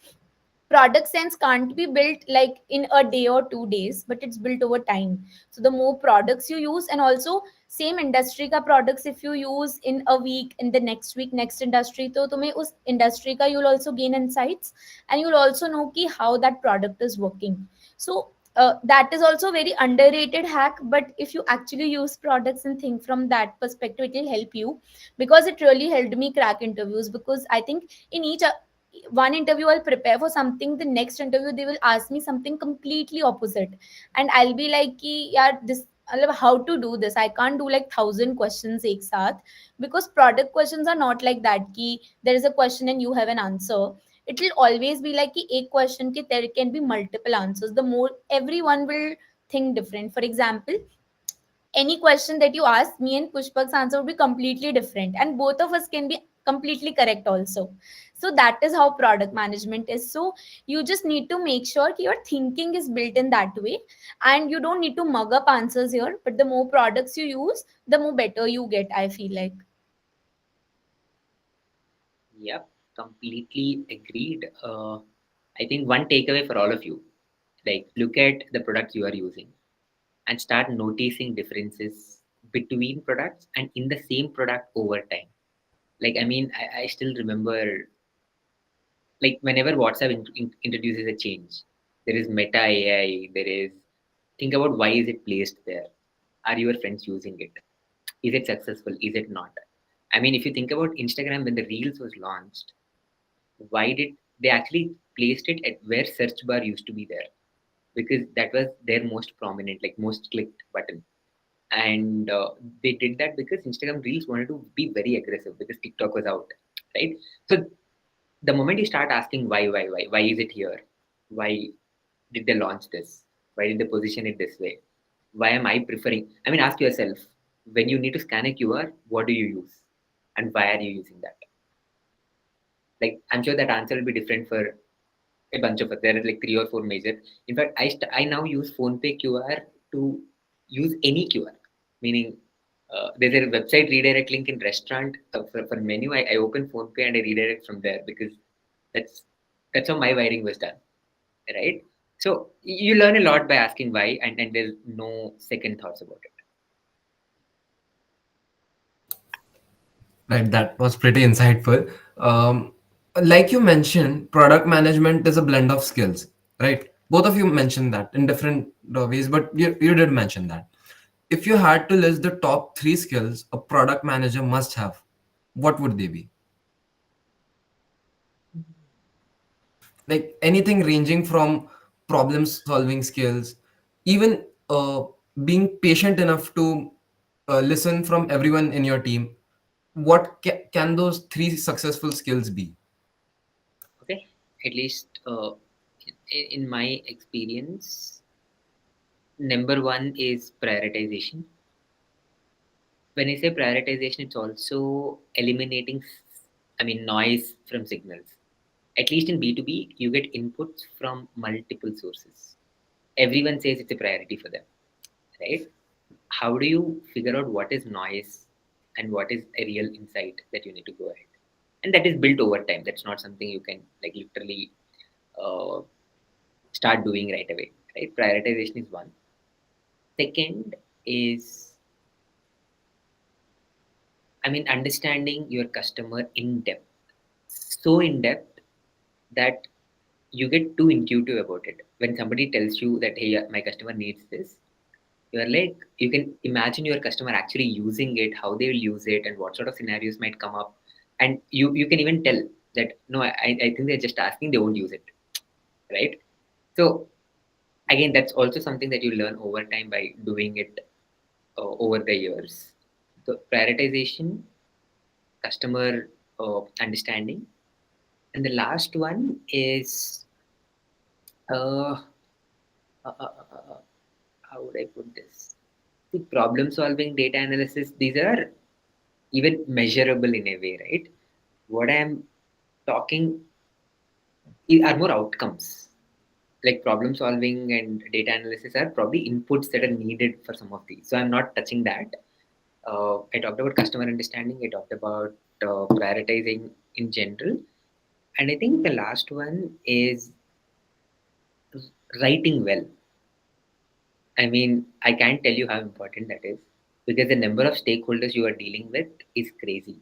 product sense can't be built like in a day or 2 days, but it's built over time. So the more products you use, and also same industry ka products if you use in a week, in the next week next industry, to tumhe us industry ka you'll also gain insights, and you'll also know ki how that product is working. So that is also very underrated hack, but if you actually use products and think from that perspective, it will help you. Because it really helped me crack interviews, because I think in each one interview I'll prepare for something, the next interview they will ask me something completely opposite, and I'll be like ki, yaar, this how to do this, I can't do like 1,000 questions ek saath. Because product questions are not like that ki there is a question and you have an answer. It will always be like ki ek question ki there can be multiple answers. The more everyone will think different. For example, any question that you ask me and Pushpak's answer would be completely different, and both of us can be completely correct also. So that is how product management is. So you just need to make sure that your thinking is built in that way, and you don't need to mug up answers here, but the more products you use, the more better you get, I feel like. Yep, completely agreed. I think one takeaway for all of you, like look at the products you are using and start noticing differences between products and in the same product over time. Like, I mean, I still remember, like, whenever WhatsApp introduces a change, there is Meta AI, there is, think about why is it placed there? Are your friends using it? Is it successful? Is it not? I mean, if you think about Instagram, when the Reels was launched, why did they actually placed it at where search bar used to be there? Because that was their most prominent, like most clicked button. And they did that because Instagram Reels wanted to be very aggressive because TikTok was out, right? So the moment you start asking why is it here? Why did they launch this? Why did they position it this way? Why am I preferring? I mean, ask yourself, when you need to scan a QR, what do you use? And why are you using that? Like, I'm sure that answer will be different for a bunch of us. There are like 3 or 4 major. In fact, I now use PhonePe QR to use any QR, meaning There's a website redirect link in restaurant for menu. I open PhonePe and I redirect from there because that's that's how my wiring was done, right? So you learn a lot by asking why, and there's no second thoughts about it. Right, that was pretty insightful. Like you mentioned, product management is a blend of skills, right? Both of you mentioned that in different ways, but you did mention that. If you had to list the top three skills a product manager must have, what would they be? Like anything ranging from problem solving skills, even being patient enough to listen from everyone in your team. What can those three successful skills be? Okay, at least in my experience, number one is prioritization. When I say prioritization, it's also eliminating, noise from signals. At least in B2B, you get inputs from multiple sources. Everyone says it's a priority for them, right? How do you figure out what is noise and what is a real insight that you need to go ahead? And that is built over time. That's not something you can like literally uh, start doing right away, right? Prioritization is one. Second is, understanding your customer in depth. So in depth that you get too intuitive about it. When somebody tells you that, hey, my customer needs this, you are like, you can imagine your customer actually using it, how they will use it, and what sort of scenarios might come up. And you can even tell that, no, I think they're just asking, they won't use it, right? So again, that's also something that you learn over time by doing it over the years. So prioritization, customer understanding, and the last one is uh, uh, uh, uh, uh, how would I put this? See, problem solving, data analysis, these are even measurable in a way, right? What I'm talking are more outcomes. Like problem solving and data analysis are probably inputs that are needed for some of these. So I'm not touching that. I talked about customer understanding. I talked about prioritizing in general. And I think the last one is writing well. I can't tell you how important that is because the number of stakeholders you are dealing with is crazy.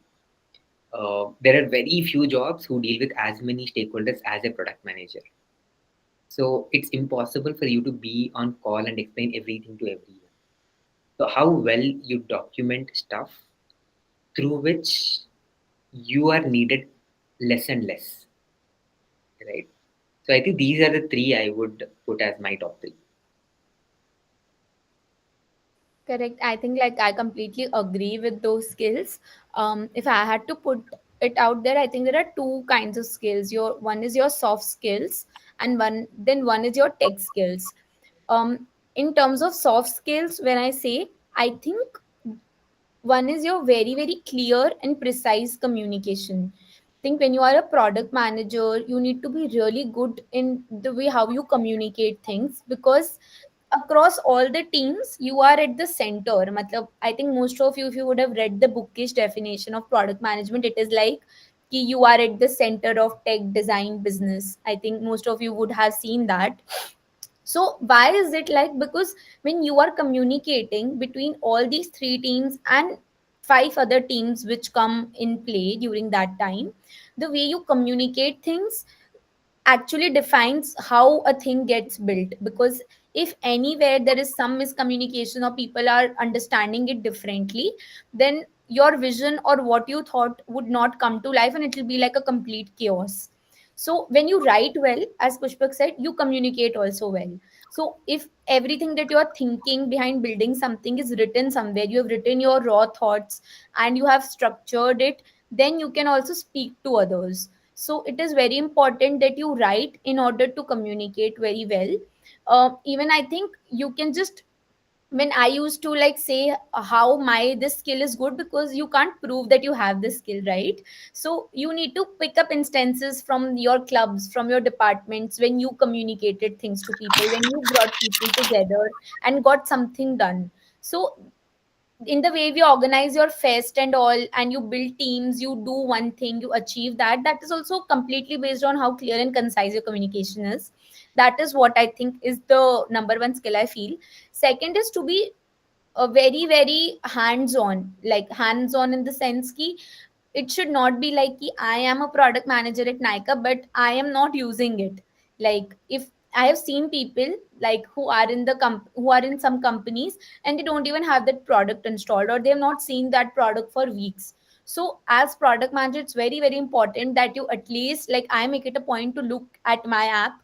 There are very few jobs who deal with as many stakeholders as a product manager. So it's impossible for you to be on call and explain everything to everyone. So how well you document stuff through which you are needed less and less, right? So I think these are the three I would put as my top three. Correct. I think like I completely agree with those skills. If I had to put it out there, I think there are two kinds of skills. Your one is your soft skills, and one is your tech skills. In terms of soft skills, when I say, I think one is your very very clear and precise communication. I think when you are a product manager, you need to be really good in the way how you communicate things, because across all the teams you are at the center. Matlab, I think most of you, if you would have read the bookish definition of product management, it is like कि you are at the center of tech design business. I think most of you would have seen that. So why is it like? Because when you are communicating between all these three teams and five other teams which come in play during that time, the way you communicate things actually defines how a thing gets built. Because if anywhere there is some miscommunication or people are understanding it differently, then your vision or what you thought would not come to life, and it will be like a complete chaos. So when you write well, as Pushpak said, you communicate also well. So if everything that you are thinking behind building something is written somewhere, you have written your raw thoughts and you have structured it, then you can also speak to others. So it is very important that you write in order to communicate very well. Even I think you can just, when I used to like say how my this skill is good, because you can't prove that you have this skill, right? So you need to pick up instances from your clubs, from your departments, when you communicated things to people, when you brought people together and got something done. So in the way we organize your fest and all, and you build teams, you do one thing, you achieve that, that is also completely based on how clear and concise your communication is. That is what I think is the number one skill I feel. Second is to be a very very hands on, like hands on in the sense ki it should not be like ki I am a product manager at Nika but I am not using it. Like if I have seen people like who are in the who are in some companies and they don't even have that product installed, or they have not seen that product for weeks. So as product manager, it's very very important that you at least, like I make it a point to look at my app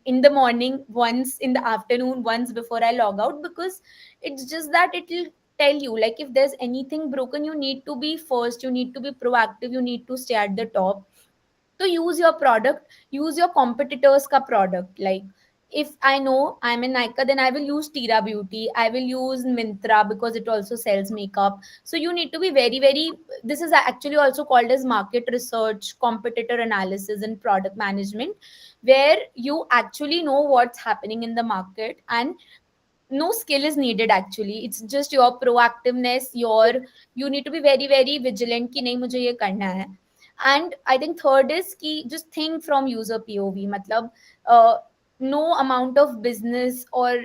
in the morning, once in the afternoon, once before I log out, because it's just that it will tell you like if there's anything broken, you need to be first, you need to be proactive, you need to stay at the top. So use your product, use your competitors ka product. Like if I know I'm in Nykaa, then I will use Tira Beauty, I will use Mintra because it also sells makeup. So you need to be very very, this is actually also called as market research, competitor analysis and product management, where you actually know what's happening in the market, and no skill is needed actually, it's just your proactiveness, your, you need to be very very vigilant कि नहीं मुझे ये करना है. And I think third is कि just think from user POV. मतलब uh, no amount of business or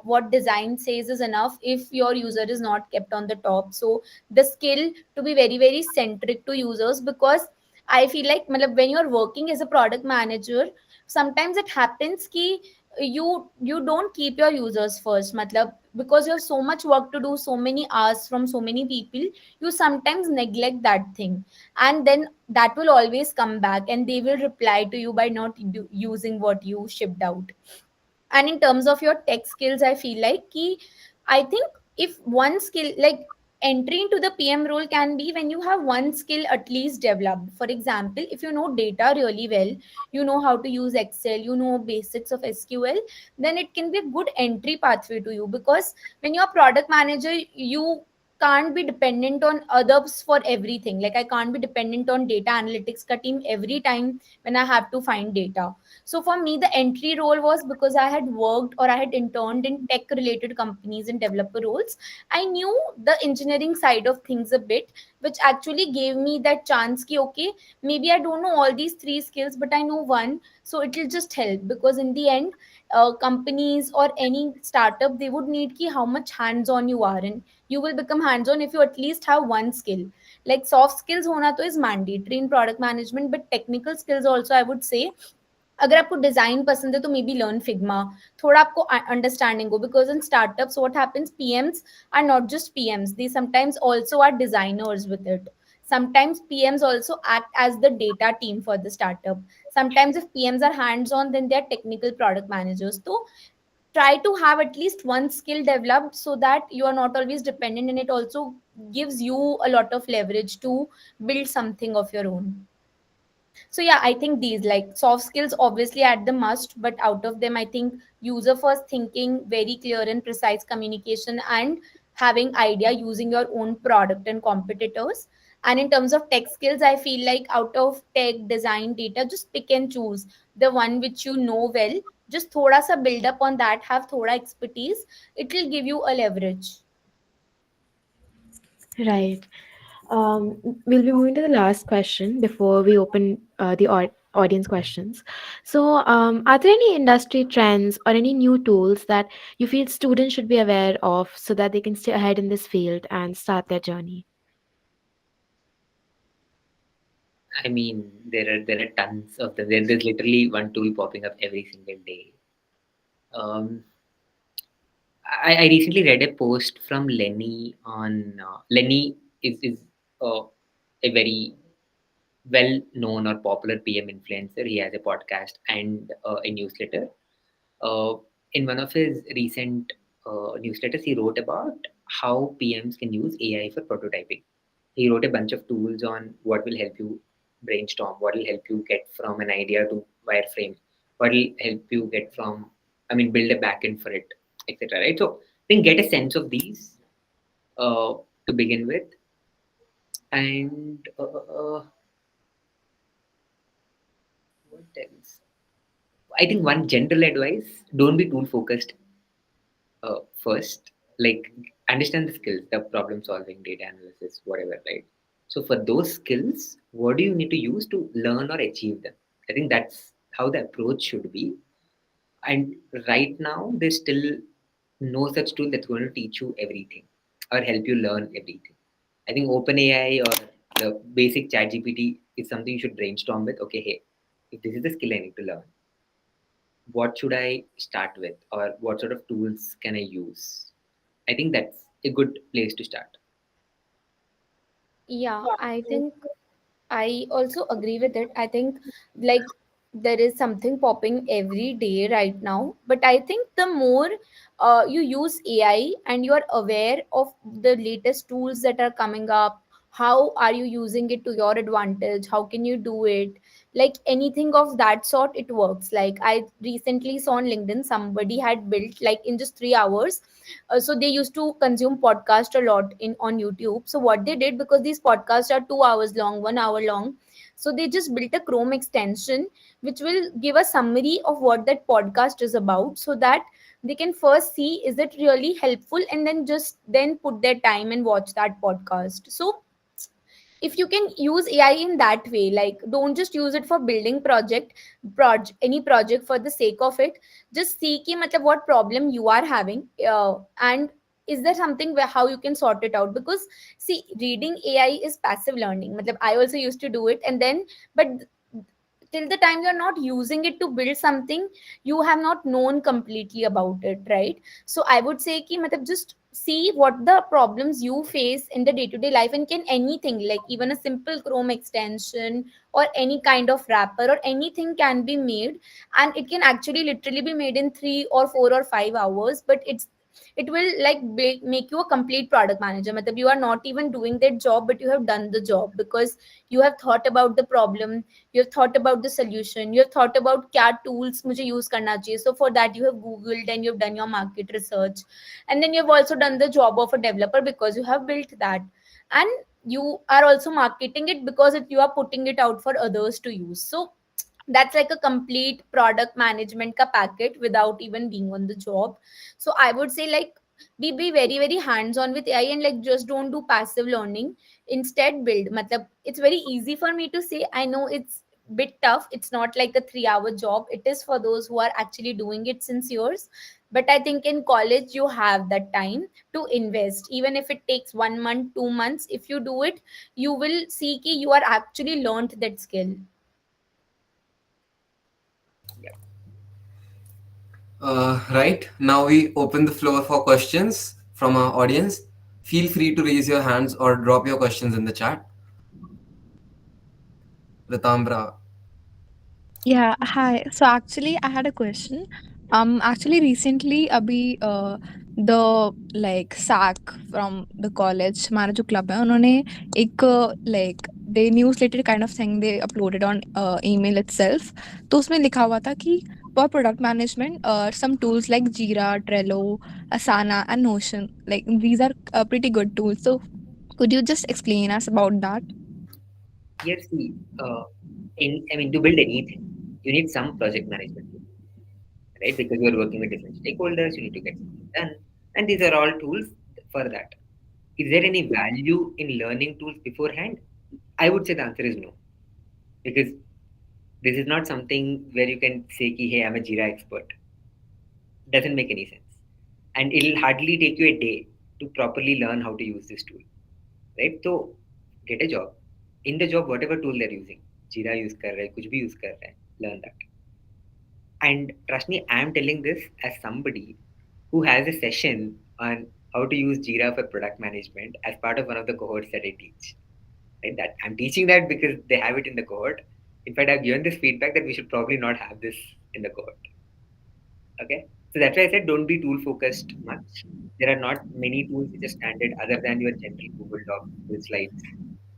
what design says is enough if your user is not kept on the top. So the skill to be very very centric to users, because I feel like मतलब when you're working as a product manager, sometimes it happens कि you don't keep your users first, matlab because you have so much work to do, so many hours from so many people, you sometimes neglect that thing, and then that will always come back and they will reply to you by not using what you shipped out. And in terms of your tech skills, I feel like ki, I think if one skill, like entry into the PM role can be when you have one skill at least developed. For example, if you know data really well, you know how to use Excel, you know basics of SQL, then it can be a good entry pathway to you, because when you're a product manager, you can't be dependent on others for everything. Like I can't be dependent on data analytics ka team every time when I have to find data. So for me, the entry role was because I had worked or I had interned in tech related companies and developer roles. I knew the engineering side of things a bit, which actually gave me that chance ki, okay, maybe I don't know all these three skills, but I know one. So it will just help, because in the end, companies or any startup, they would need ki how much hands on you are. And you will become hands on if you at least have one skill. Like soft skills hona to is mandatory in product management, but technical skills also I would say, अगर आपको design पसंद है तो may be learn Figma, थोड़ा आपको understanding हो, because in startups what happens, PMs are not just PMs, they sometimes also are designers with it. Sometimes PMs also act as the data team for the startup. Sometimes if PMs are hands on, then they are technical product managers. So try to have at least one skill developed so that you are not always dependent, and it also gives you a lot of leverage to build something of your own. So yeah, I think these, like soft skills obviously at the must, but out of them I think user first thinking, very clear and precise communication, and having idea using your own product and competitors. And in terms of tech skills, I feel like out of tech, design, data, just pick and choose the one which you know well. Just thoda sa build up on that, have thoda expertise, it will give you a leverage. Right. We'll be moving to the last question before we open the audience questions. So, are there any industry trends or any new tools that you feel students should be aware of so that they can stay ahead in this field and start their journey? I mean, there are tons of them. There's literally one tool popping up every single day. Um, I recently read a post from Lenny on Lenny is uh, a very well known or popular PM influencer. He has a podcast and a newsletter. Uh, in one of his recent newsletters, he wrote about how PMs can use AI for prototyping. He wrote a bunch of tools on what will help you brainstorm, what will help you get from an idea to wireframe, what will help you get from, I mean, build a backend for it, etc. Right? So, then get a sense of these to begin with, and what else? I think one general advice: don't be tool focused first. like understand the skills, the problem solving, data analysis, whatever, right? So for those skills, what do you need to use to learn or achieve them? I think that's how the approach should be. And right now, there's still no such tool that's going to teach you everything or help you learn everything. I think OpenAI or the basic ChatGPT is something you should brainstorm with. Okay, hey, if this is the skill I need to learn, what should I start with, or what sort of tools can I use? I think that's a good place to start. Yeah, I think I also agree with it. I think like there is something popping every day right now. But I think the more you use AI and you are aware of the latest tools that are coming up, how are you using it to your advantage? How can you do it? Like anything of that sort, it works. Like I recently saw on LinkedIn, somebody had built like in just 3 hours. So they used to consume podcast a lot in on YouTube. So what they did, because these podcasts are 2 hours long, 1 hour long, so they just built a Chrome extension which will give a summary of what that podcast is about, so that they can first see is it really helpful, and then just then put their time and watch that podcast. So if you can use AI in that way, like don't just use it for building any project for the sake of it. Just see ki, matlab, what problem you are having, and is there something where how you can sort it out. Because see, reading AI is passive learning. Matlab, I also used to do it, and then but till the time you're not using it to build something, you have not known completely about it, right? So I would say ki, matlab, just see what the problems you face in the day to day life, and can anything like even a simple Chrome extension or any kind of wrapper or anything can be made, and it can actually literally be made in 3 or 4 or 5 hours. But it will like make you a complete product manager. Matlab, you are not even doing that job, but you have done the job because you have thought about the problem, you have thought about the solution, you have thought about क्या tools मुझे use करना चाहिए. So for that you have googled and you have done your market research, and then you have also done the job of a developer because you have built that, and you are also marketing it because you are putting it out for others to use. So that's like a complete product management ka packet without even being on the job. So I would say like be very very hands on with AI, and like just don't do passive learning, instead build. Matlab, it's very easy for me to say, I know it's bit tough, it's not like a 3 hour job, it is for those who are actually doing it since years. But I think in college you have that time to invest, even if it takes 1 month 2 months. If you do it, you will see ki you are actually learned that skill. Yeah. Right, now we open the floor for questions from our audience. Feel free to raise your hands or drop your questions in the chat. Ritambra. Yeah, hi. So actually, I had a question. Actually, recently, abhi the like SAC from the college हमारा जो club है उन्होंने एक like they newsletter kind of thing they uploaded on email itself. तो उसमें लिखा हुआ था कि for product management, some tools like Jira, Trello, Asana, and Notion, like these are pretty good tools. So could you just explain us about that? Yes, see, I mean, to build anything, you need some project management, right? Because you are working with different stakeholders, you need to get something done. And these are all tools for that. Is there any value in learning tools beforehand? I would say the answer is no. Because this is not something where you can say, ki, hey, I'm a Jira expert. Doesn't make any sense. And it'll hardly take you a day to properly learn how to use this tool, right? So get a job. In the job, whatever tool they're using, Jira use kar rahe, kuch bhi use kar rahe, learn that. And trust me, I'm telling this as somebody who has a session on how to use Jira for product management as part of one of the cohorts that I teach. Right? That I'm teaching that because they have it in the cohort. In fact, I've given this feedback that we should probably not have this in the cohort. Okay, so that's why I said don't be tool focused much. There are not many tools which are standard other than your general Google Docs, Google Slides,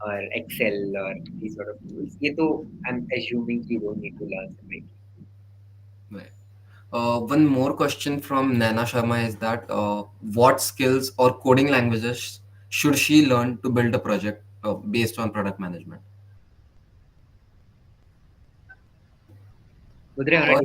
or Excel, or these sort of tools. ये तो I'm assuming you don't need to learn separately. Right. One more question from Naina Sharma is that what skills or coding languages should she learn to build a project based on product management? Mudra, Or,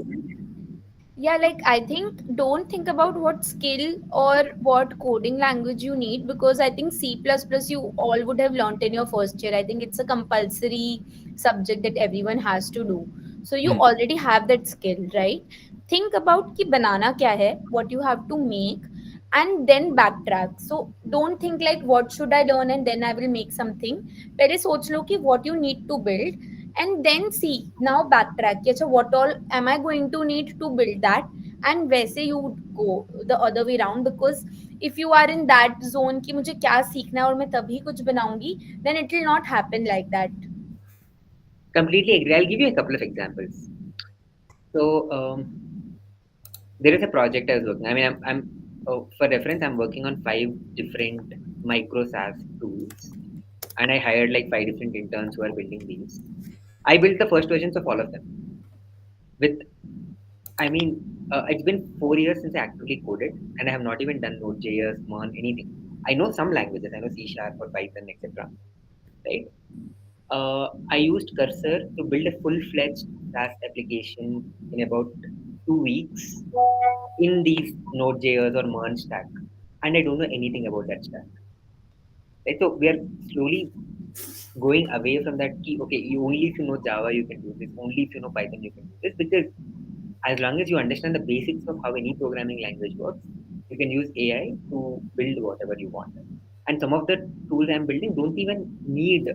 Yeah, like I think don't think about what skill or what coding language you need, because I think C++ you all would have learnt in your first year. I think it's a compulsory subject that everyone has to do. So you Hmm. already have that skill, right? Think about ki banana kya hai, what you have to make, and then backtrack. So don't think like what should I learn and then I will make something. Pehle soch lo ki what you need to build, and then see now backtrack कि अच्छा what all am I going to need to build that, and वैसे you would go the other way round, because if you are in that zone कि मुझे क्या सीखना है और मैं तभी कुछ बनाऊंगी, then it will not happen like that. Completely agree. I'll give you a couple of examples. So there is a project I was working. I mean, I'm for reference, I'm working on 5 different micro SaaS tools, and I hired like 5 different interns who are building these. I built the first versions of all of them. With, I mean, it's been 4 years since I actively coded, and I have not even done Node.js, Mon, anything. I know some languages. I know C Sharp or Python, etc. Right? I used Cursor to build a full-fledged SaaS application in about 2 weeks in these Node.js or Merge stack, and I don't know anything about that stack. Right? So we are slowly going away from that key. Okay, you only if you know Java you can do this. Only if you know Python you can do this. Because as long as you understand the basics of how any programming language works, you can use AI to build whatever you want. And some of the tools I'm building don't even need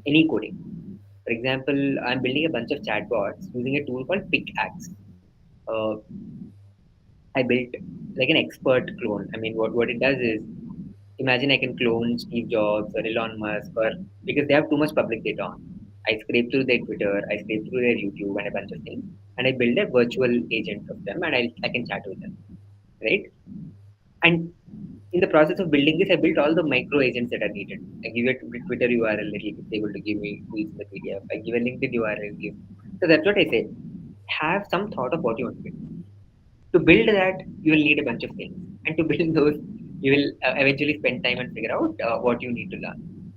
any coding. For example, I'm building a bunch of chatbots using a tool called Pickaxe. Uh, I built like an expert clone. I mean, what it does is imagine I can clone Steve Jobs or Elon Musk, or because they have too much public data on. I scrape through their Twitter, I scrape through their YouTube and a bunch of things, and I build a virtual agent of them, and I can chat with them, right? And in the process of building this, I built all the micro agents that are needed. I give it Twitter URL, it's able to give me tweets in the PDF. I give a LinkedIn URL, give. So that's what I say. Have some thought of what you want to build. To build that, you will need a bunch of things, and to build those, you will eventually spend time and figure out what you need to learn.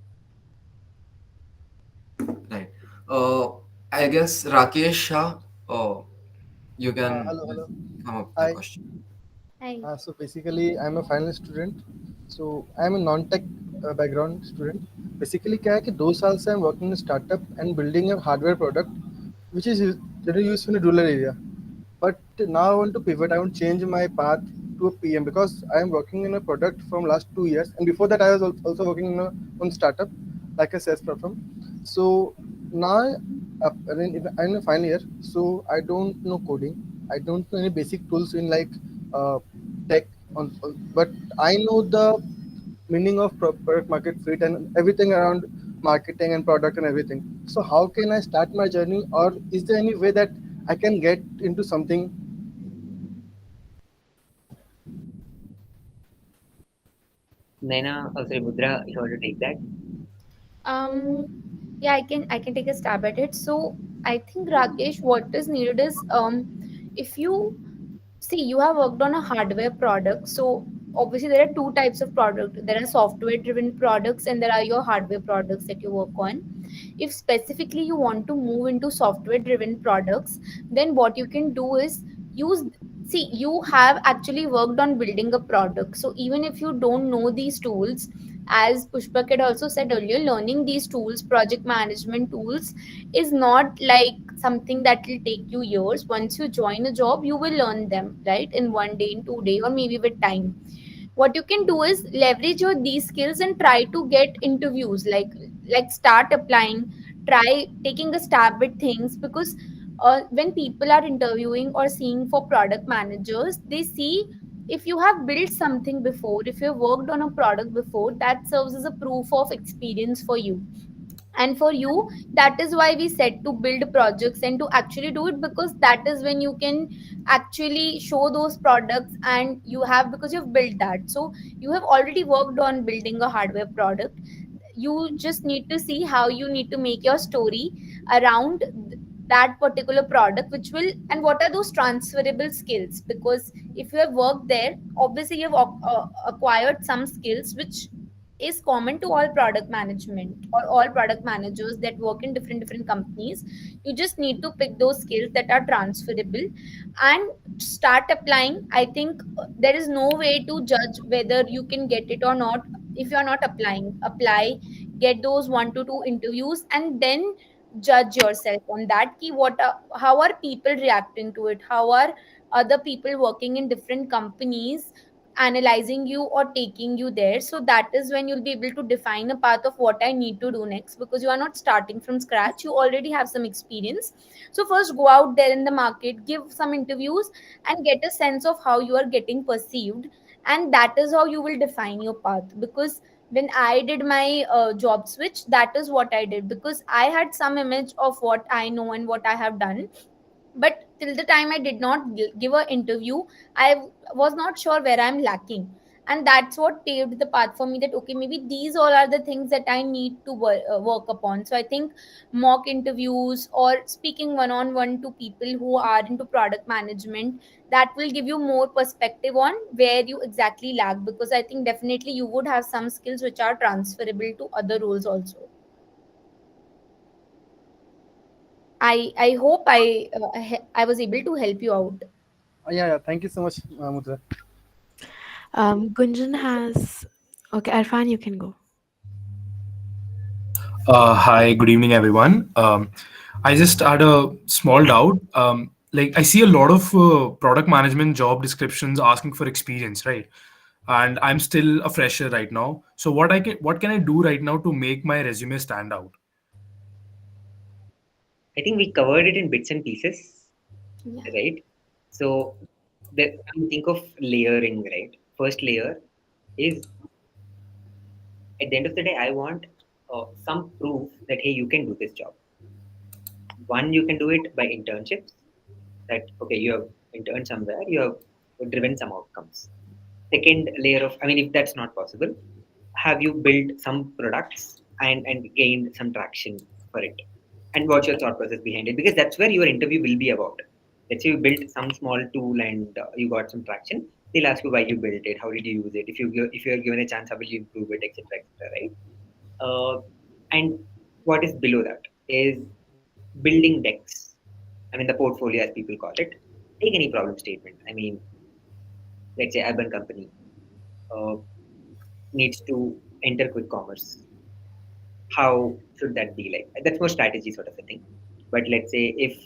Right. Uh, I guess Rakesh Shah, you can Hello, hello. come up with a Hi. question. Hi. So basically, I'm a final student. So I'm a non-tech background student. Basically, क्या है कि 2 साल से I'm working in a startup and building a hardware product, which is generally used in a rural area. But now I want to pivot. I want to change my path to a PM because I am working in a product from last 2 years, and before that I was also working in a on startup like a SaaS platform. So now I'm in a final year, so I don't know coding. I don't know any basic tools in like uh, tech, but I know the meaning of product market fit and everything around marketing and product and everything. So how can I start my journey, or is there any way that I can get into something? Naina, oh sorry, Mudra, if you want to take that. Um, yeah, I can take a stab at it. So I think Rakesh, what is needed is if you see you have worked on a hardware product, so obviously there are two types of product. There are software driven products and there are your hardware products that you work on. If specifically you want to move into software driven products, then what you can do is use, see you have actually worked on building a product, so even if you don't know these tools, as Pushpak had also said earlier, learning these tools, project management tools, is not like something that will take you years. Once you join a job, you will learn them, right, in 1 day, in 2 day, or maybe with time. What you can do is leverage your these skills and try to get interviews, like start applying, try taking a stab at things, because when people are interviewing or seeing for product managers, they see if you have built something before, if you have worked on a product before, that serves as a proof of experience for you. And for you, that is why we said to build projects and to actually do it, because that is when you can actually show those products, and you have, because you've built that, so you have already worked on building a hardware product. You just need to see how you need to make your story around that particular product, which will, and what are those transferable skills, because if you have worked there, obviously you have acquired some skills which is common to all product management or all product managers that work in different companies. You just need to pick those skills that are transferable and start applying. I think there is no way to judge whether you can get it or not if you are not applying. Apply, get those 1 to 2 interviews, and then judge yourself on that key. How are people reacting to it? How are other people working in different companies analyzing you or taking you there? So that is when you'll be able to define a path of what I need to do next, because you are not starting from scratch, you already have some experience. So first go out there in the market, give some interviews, and get a sense of how you are getting perceived, and that is how you will define your path. Because when I did my job switch, that is what I did, because I had some image of what I know and what I have done, but till the time I did not give an interview, I was not sure where I'm lacking. And that's what paved the path for me, that okay, maybe these all are the things that I need to work upon. So I think mock interviews or speaking one on one to people who are into product management, that will give you more perspective on where you exactly lack, because I think definitely you would have some skills which are transferable to other roles also. I hope I was able to help you out. Yeah. Thank you so much, Mudra. Gunjan has. Okay, Arfan, you can go. Hi, good evening, everyone. I just had a small doubt. Like, I see a lot of product management job descriptions asking for experience, right? And I'm still a fresher right now. So, what can I do right now to make my resume stand out? I think we covered it in bits and pieces, Yeah. right? So think of layering, right? First layer is, at the end of the day, I want some proof that hey, you can do this job. One, you can do it by internships. That okay, you have interned somewhere, you have driven some outcomes. Second layer of, I mean, if that's not possible, have you built some products and gained some traction for it? And what's your thought process behind it? Because that's where your interview will be about. Let's say you built some small tool and you got some traction. They'll ask you why you built it, how did you use it, if you're given a chance, how will you improve it, etc., etc. Right? And what is below that is building decks. I mean, the portfolio, as people call it. Take any problem statement. I mean, let's say urban company uh, needs to enter quick commerce. How should that be like? That's more strategy sort of a thing. But let's say if,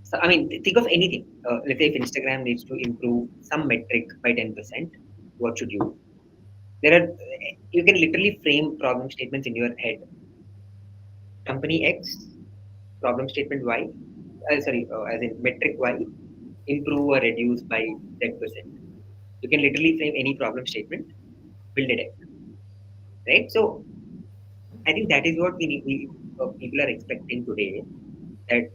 so, I mean, think of anything. Let's say if Instagram needs to improve some metric by 10%, what should you do? You can literally frame problem statements in your head. Company X, problem statement Y, as in metric Y, improve or reduce by 10%. You can literally frame any problem statement, build a deck, right? So I think that is what we need. People are expecting today. That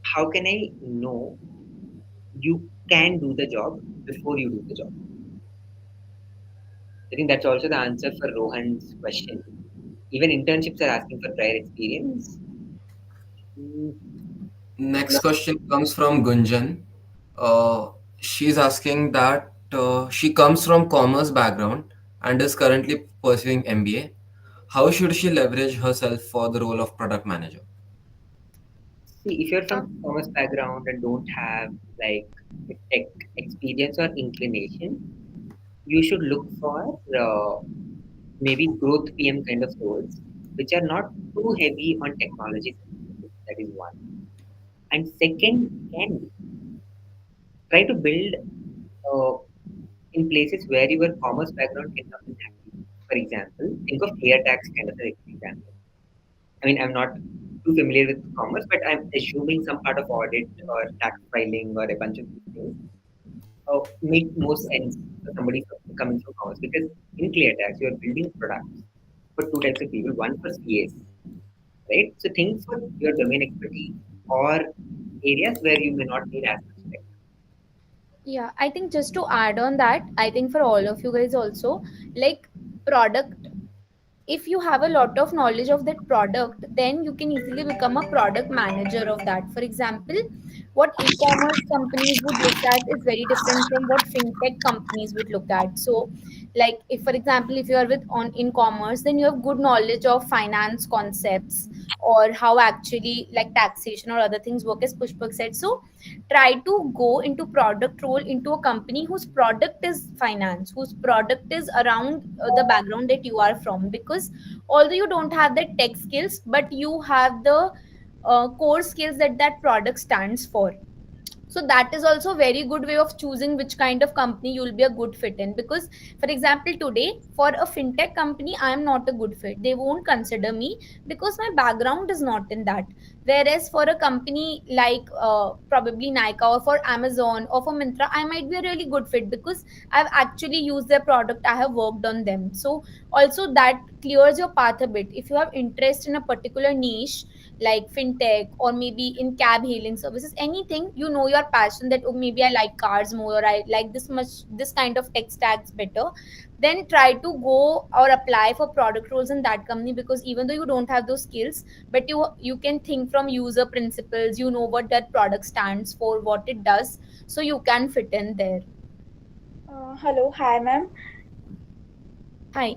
how can I know you can do the job before you do the job? I think that's also the answer for Rohan's question. Even internships are asking for prior experience. Mm, Next question comes from Gunjan. She's asking that she comes from commerce background and is currently pursuing MBA. How should she leverage herself for the role of product manager? See, if you're from commerce background and don't have like a tech experience or inclination, you should look for maybe growth PM kind of roles, which are not too heavy on technology. That is one. And second, can try to build uh, in places where your commerce background can come in handy. For example, think of clear tax kind of an example. I mean, I'm not too familiar with commerce, but I'm assuming some part of audit or tax filing or a bunch of these things make more sense for somebody coming from commerce, because in clear tax, you're building products for two types of people. One for CAs, right? So think for your domain expertise or areas where you may not need as much tech. Yeah, I think just to add on that, I think for all of you guys also, like product, if you have a lot of knowledge of that product, then you can easily become a product manager of that. For example, what e-commerce companies would look at is very different from what fintech companies would look at. So like if for example if you are with on in commerce, then you have good knowledge of finance concepts or how actually like taxation or other things work, as Pushpak said. So try to go into product role into a company whose product is finance, whose product is around the background that you are from, because although you don't have the tech skills, but you have the core skills that that product stands for. So that is also a very good way of choosing which kind of company you will be a good fit in. Because for example today for a fintech company I am not a good fit, they won't consider me because my background is not in that. Whereas for a company like probably Nika or for Amazon or for Mintra, I might be a really good fit because I've actually used their product, I have worked on them. So also that clears your path a bit. If you have interest in a particular niche like fintech or maybe in cab hailing services, anything, you know your passion that oh maybe I like cars more or I like this much this kind of tech stacks better, then try to go or apply for product roles in that company. Because even though you don't have those skills, but you can think from user principles, you know what that product stands for, what it does, so you can fit in there. Hello, hi ma'am. Hi.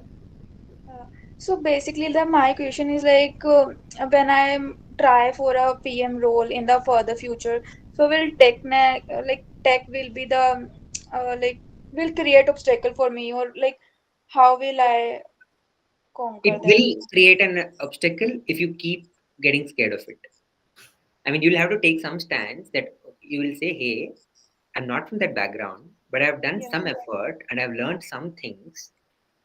So basically, my question is like when I try for a PM role in the further future, so will tech will be the like will create obstacle for me, or like how will I It conquer that? will create an obstacle if you keep getting scared of it. I mean, you'll have to take some stance that you will say, hey, I'm not from that background, but I've done Yeah. some effort and I've learned some things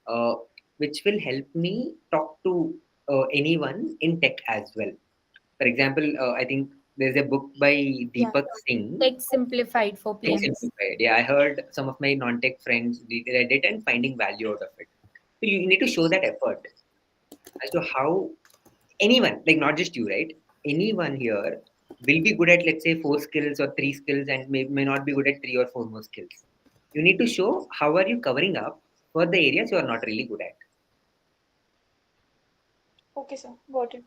uh, which will help me talk to anyone in tech as well. For example, I think there's a book by Yeah, Deepak Singh, tech simplified for Tech PMs. Simplified. Yeah, I heard some of my non-tech friends read it and finding value out of it. So you need to show that effort as to how anyone, like not just you, right? Anyone here will be good at, let's say, 4 skills or 3 skills and may not be good at 3 or 4 more skills. You need to show how are you covering up for the areas you are not really good at. Okay, sir, got it.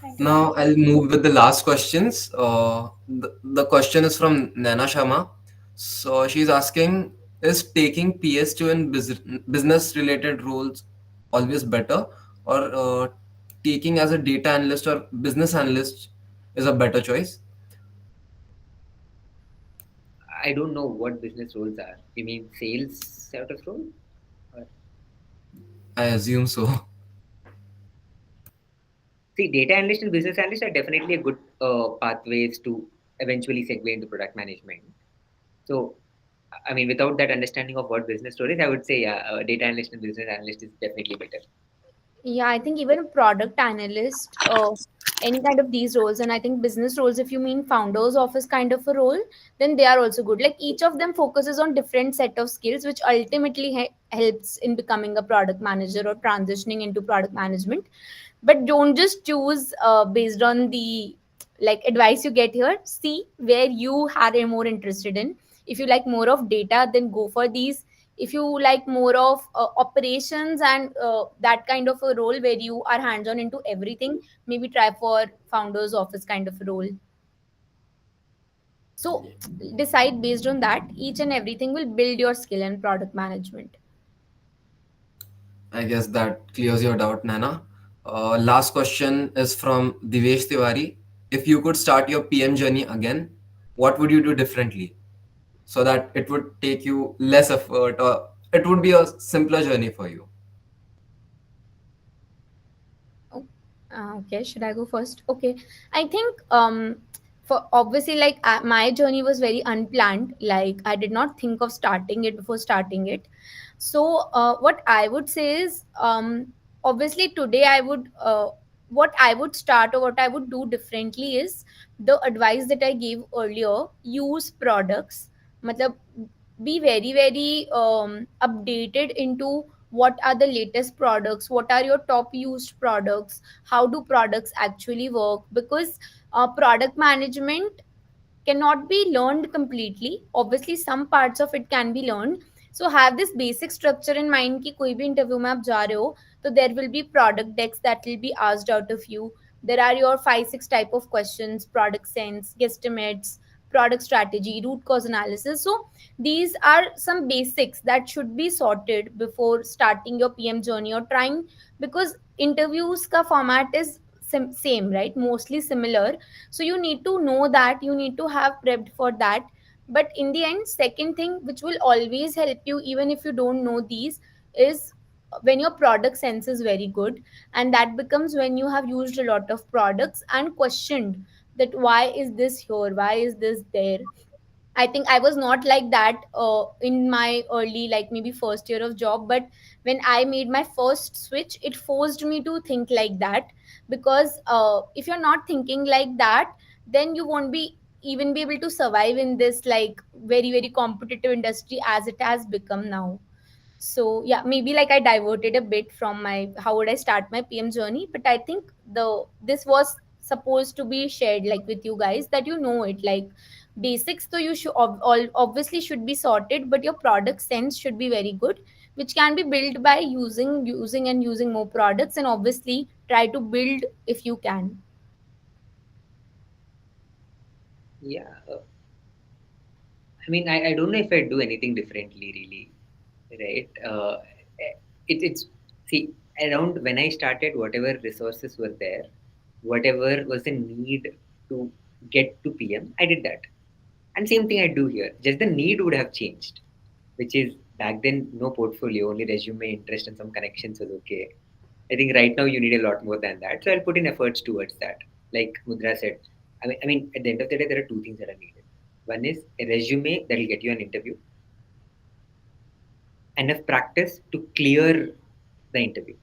Thank you, ma'am. Now I'll move with the last questions. The question is from Nana Sharma. So she's asking, is taking PS2 in business related roles always better, or taking as a data analyst or business analyst is a better choice? I don't know what business roles are. You mean sales sort of role? Or, I assume so. see, data analyst and business analyst are definitely a good pathways to eventually segue into product management. So, I mean, without that understanding of what business role is, I would say, yeah, data analyst and business analyst is definitely better. Yeah, I think even a product analyst, any kind of these roles, and I think business roles, if you mean founders office kind of a role, then they are also good. Like each of them focuses on different set of skills, which ultimately helps in becoming a product manager or transitioning into product management. But don't just choose based on the like advice you get here. See where you are more interested in. If you like more of data, then go for these. If you like more of operations and that kind of a role where you are hands on into everything, maybe try for founders office kind of a role. So decide based on that. Each and everything will build your skill in product management. I guess that clears your doubt, Nana. Last question is from Divesh Tiwari. If you could start your PM journey again, what would you do differently so that it would take you less effort, or it would be a simpler journey for you? Oh, okay, should I go first? Okay, I think for obviously like my journey was very unplanned. Like I did not think of starting it before starting it. So what I would say is obviously today I would what I would start or what I would do differently is the advice that I gave earlier. Use products. Matlab, be very very updated into what are the latest products, what are your top used products, how do products actually work. Because product management cannot be learned completely. Obviously some parts of it can be learned. So have this basic structure in mind कि कोई भी interview में आप जा रहे हो तो there will be product decks that will be asked out of you. There are your 5 6 type of questions: product sense, guesstimates, product strategy, root cause analysis. So these are some basics that should be sorted before starting your PM journey or trying, because interviews ka format is same, right? Mostly similar. So you need to know that, you need to have prepped for that. But in the end, second thing which will always help you even if you don't know these is when your product sense is very good. And that becomes when you have used a lot of products and questioned that why is this here, why is this there. I think I was not like that in my early, like maybe first year of job. But when I made my first switch, it forced me to think like that. Because if you're not thinking like that, then you won't be even be able to survive in this like very, very competitive industry as it has become now. So yeah, maybe like I diverted a bit from my how would I start my PM journey, but I think this was supposed to be shared like with you guys, that you know it like basics. So you should all obviously should be sorted, but your product sense should be very good, which can be built by using more products, and obviously try to build if you can. Yeah, I mean, I don't know if I do anything differently, really, right? It's see, around when I started, whatever resources were there, whatever was the need to get to PM, I did that. And same thing I do here. Just the need would have changed, which is back then no portfolio, only resume, interest, and some connections was okay. I think right now you need a lot more than that. So I'll put in efforts towards that. Like Mudra said, I mean, at the end of the day, there are two things that are needed. One is a resume that will get you an interview, enough practice to clear the interview.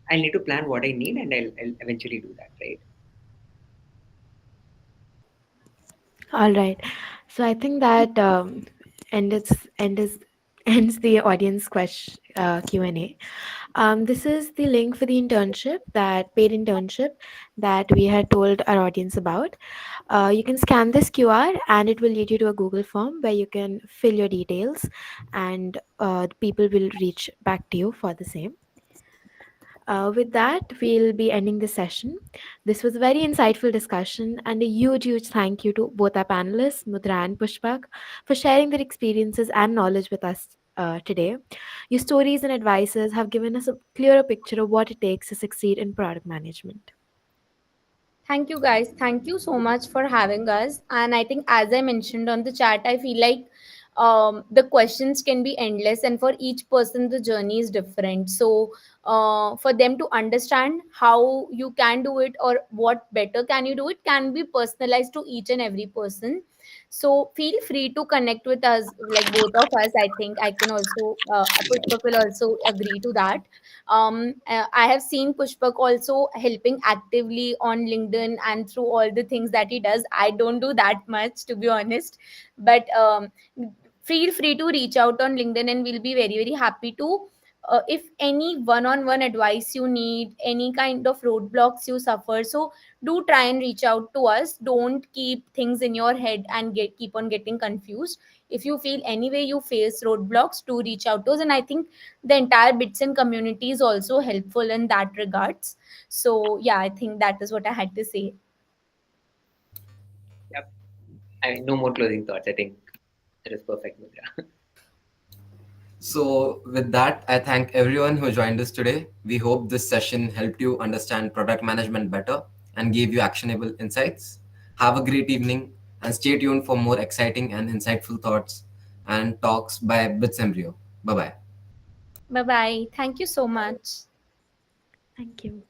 I'll need to plan what I need, and I'll eventually do that, right? All right. So I think that ends the audience question Q&A. This is the link for the internship, that paid internship that we had told our audience about. You can scan this QR and it will lead you to a Google form where you can fill your details, and people will reach back to you for the same. With that, we'll be ending the session. This was a very insightful discussion, and a huge, huge thank you to both our panelists, Mudra and Pushpak, for sharing their experiences and knowledge with us today. Your stories and advices have given us a clearer picture of what it takes to succeed in product management. Thank you guys. Thank you so much for having us. And I think, as I mentioned on the chat, I feel like the questions can be endless, and for each person, the journey is different. So, for them to understand how you can do it or what better can you do, it can be personalized to each and every person. So, feel free to connect with us, like both of us. I think I can also, Pushpak will also agree to that. I have seen Pushpak also helping actively on LinkedIn and through all the things that he does. I don't do that much, to be honest, but feel free to reach out on LinkedIn, and we'll be very, very happy to. If any one-on-one advice you need, any kind of roadblocks you suffer, so do try and reach out to us. Don't keep things in your head and keep on getting confused. If you feel any way you face roadblocks, do reach out to us. And I think the entire Bitsin community is also helpful in that regards. So yeah, I think that is what I had to say. Yep. I mean, no more closing thoughts. I think that is perfect, Mudra. So, with that, I thank everyone who joined us today. We hope this session helped you understand product management better and gave you actionable insights. Have a great evening and stay tuned for more exciting and insightful thoughts and talks by Bits Embryo. Bye bye. Bye bye. Thank you so much. Thank you.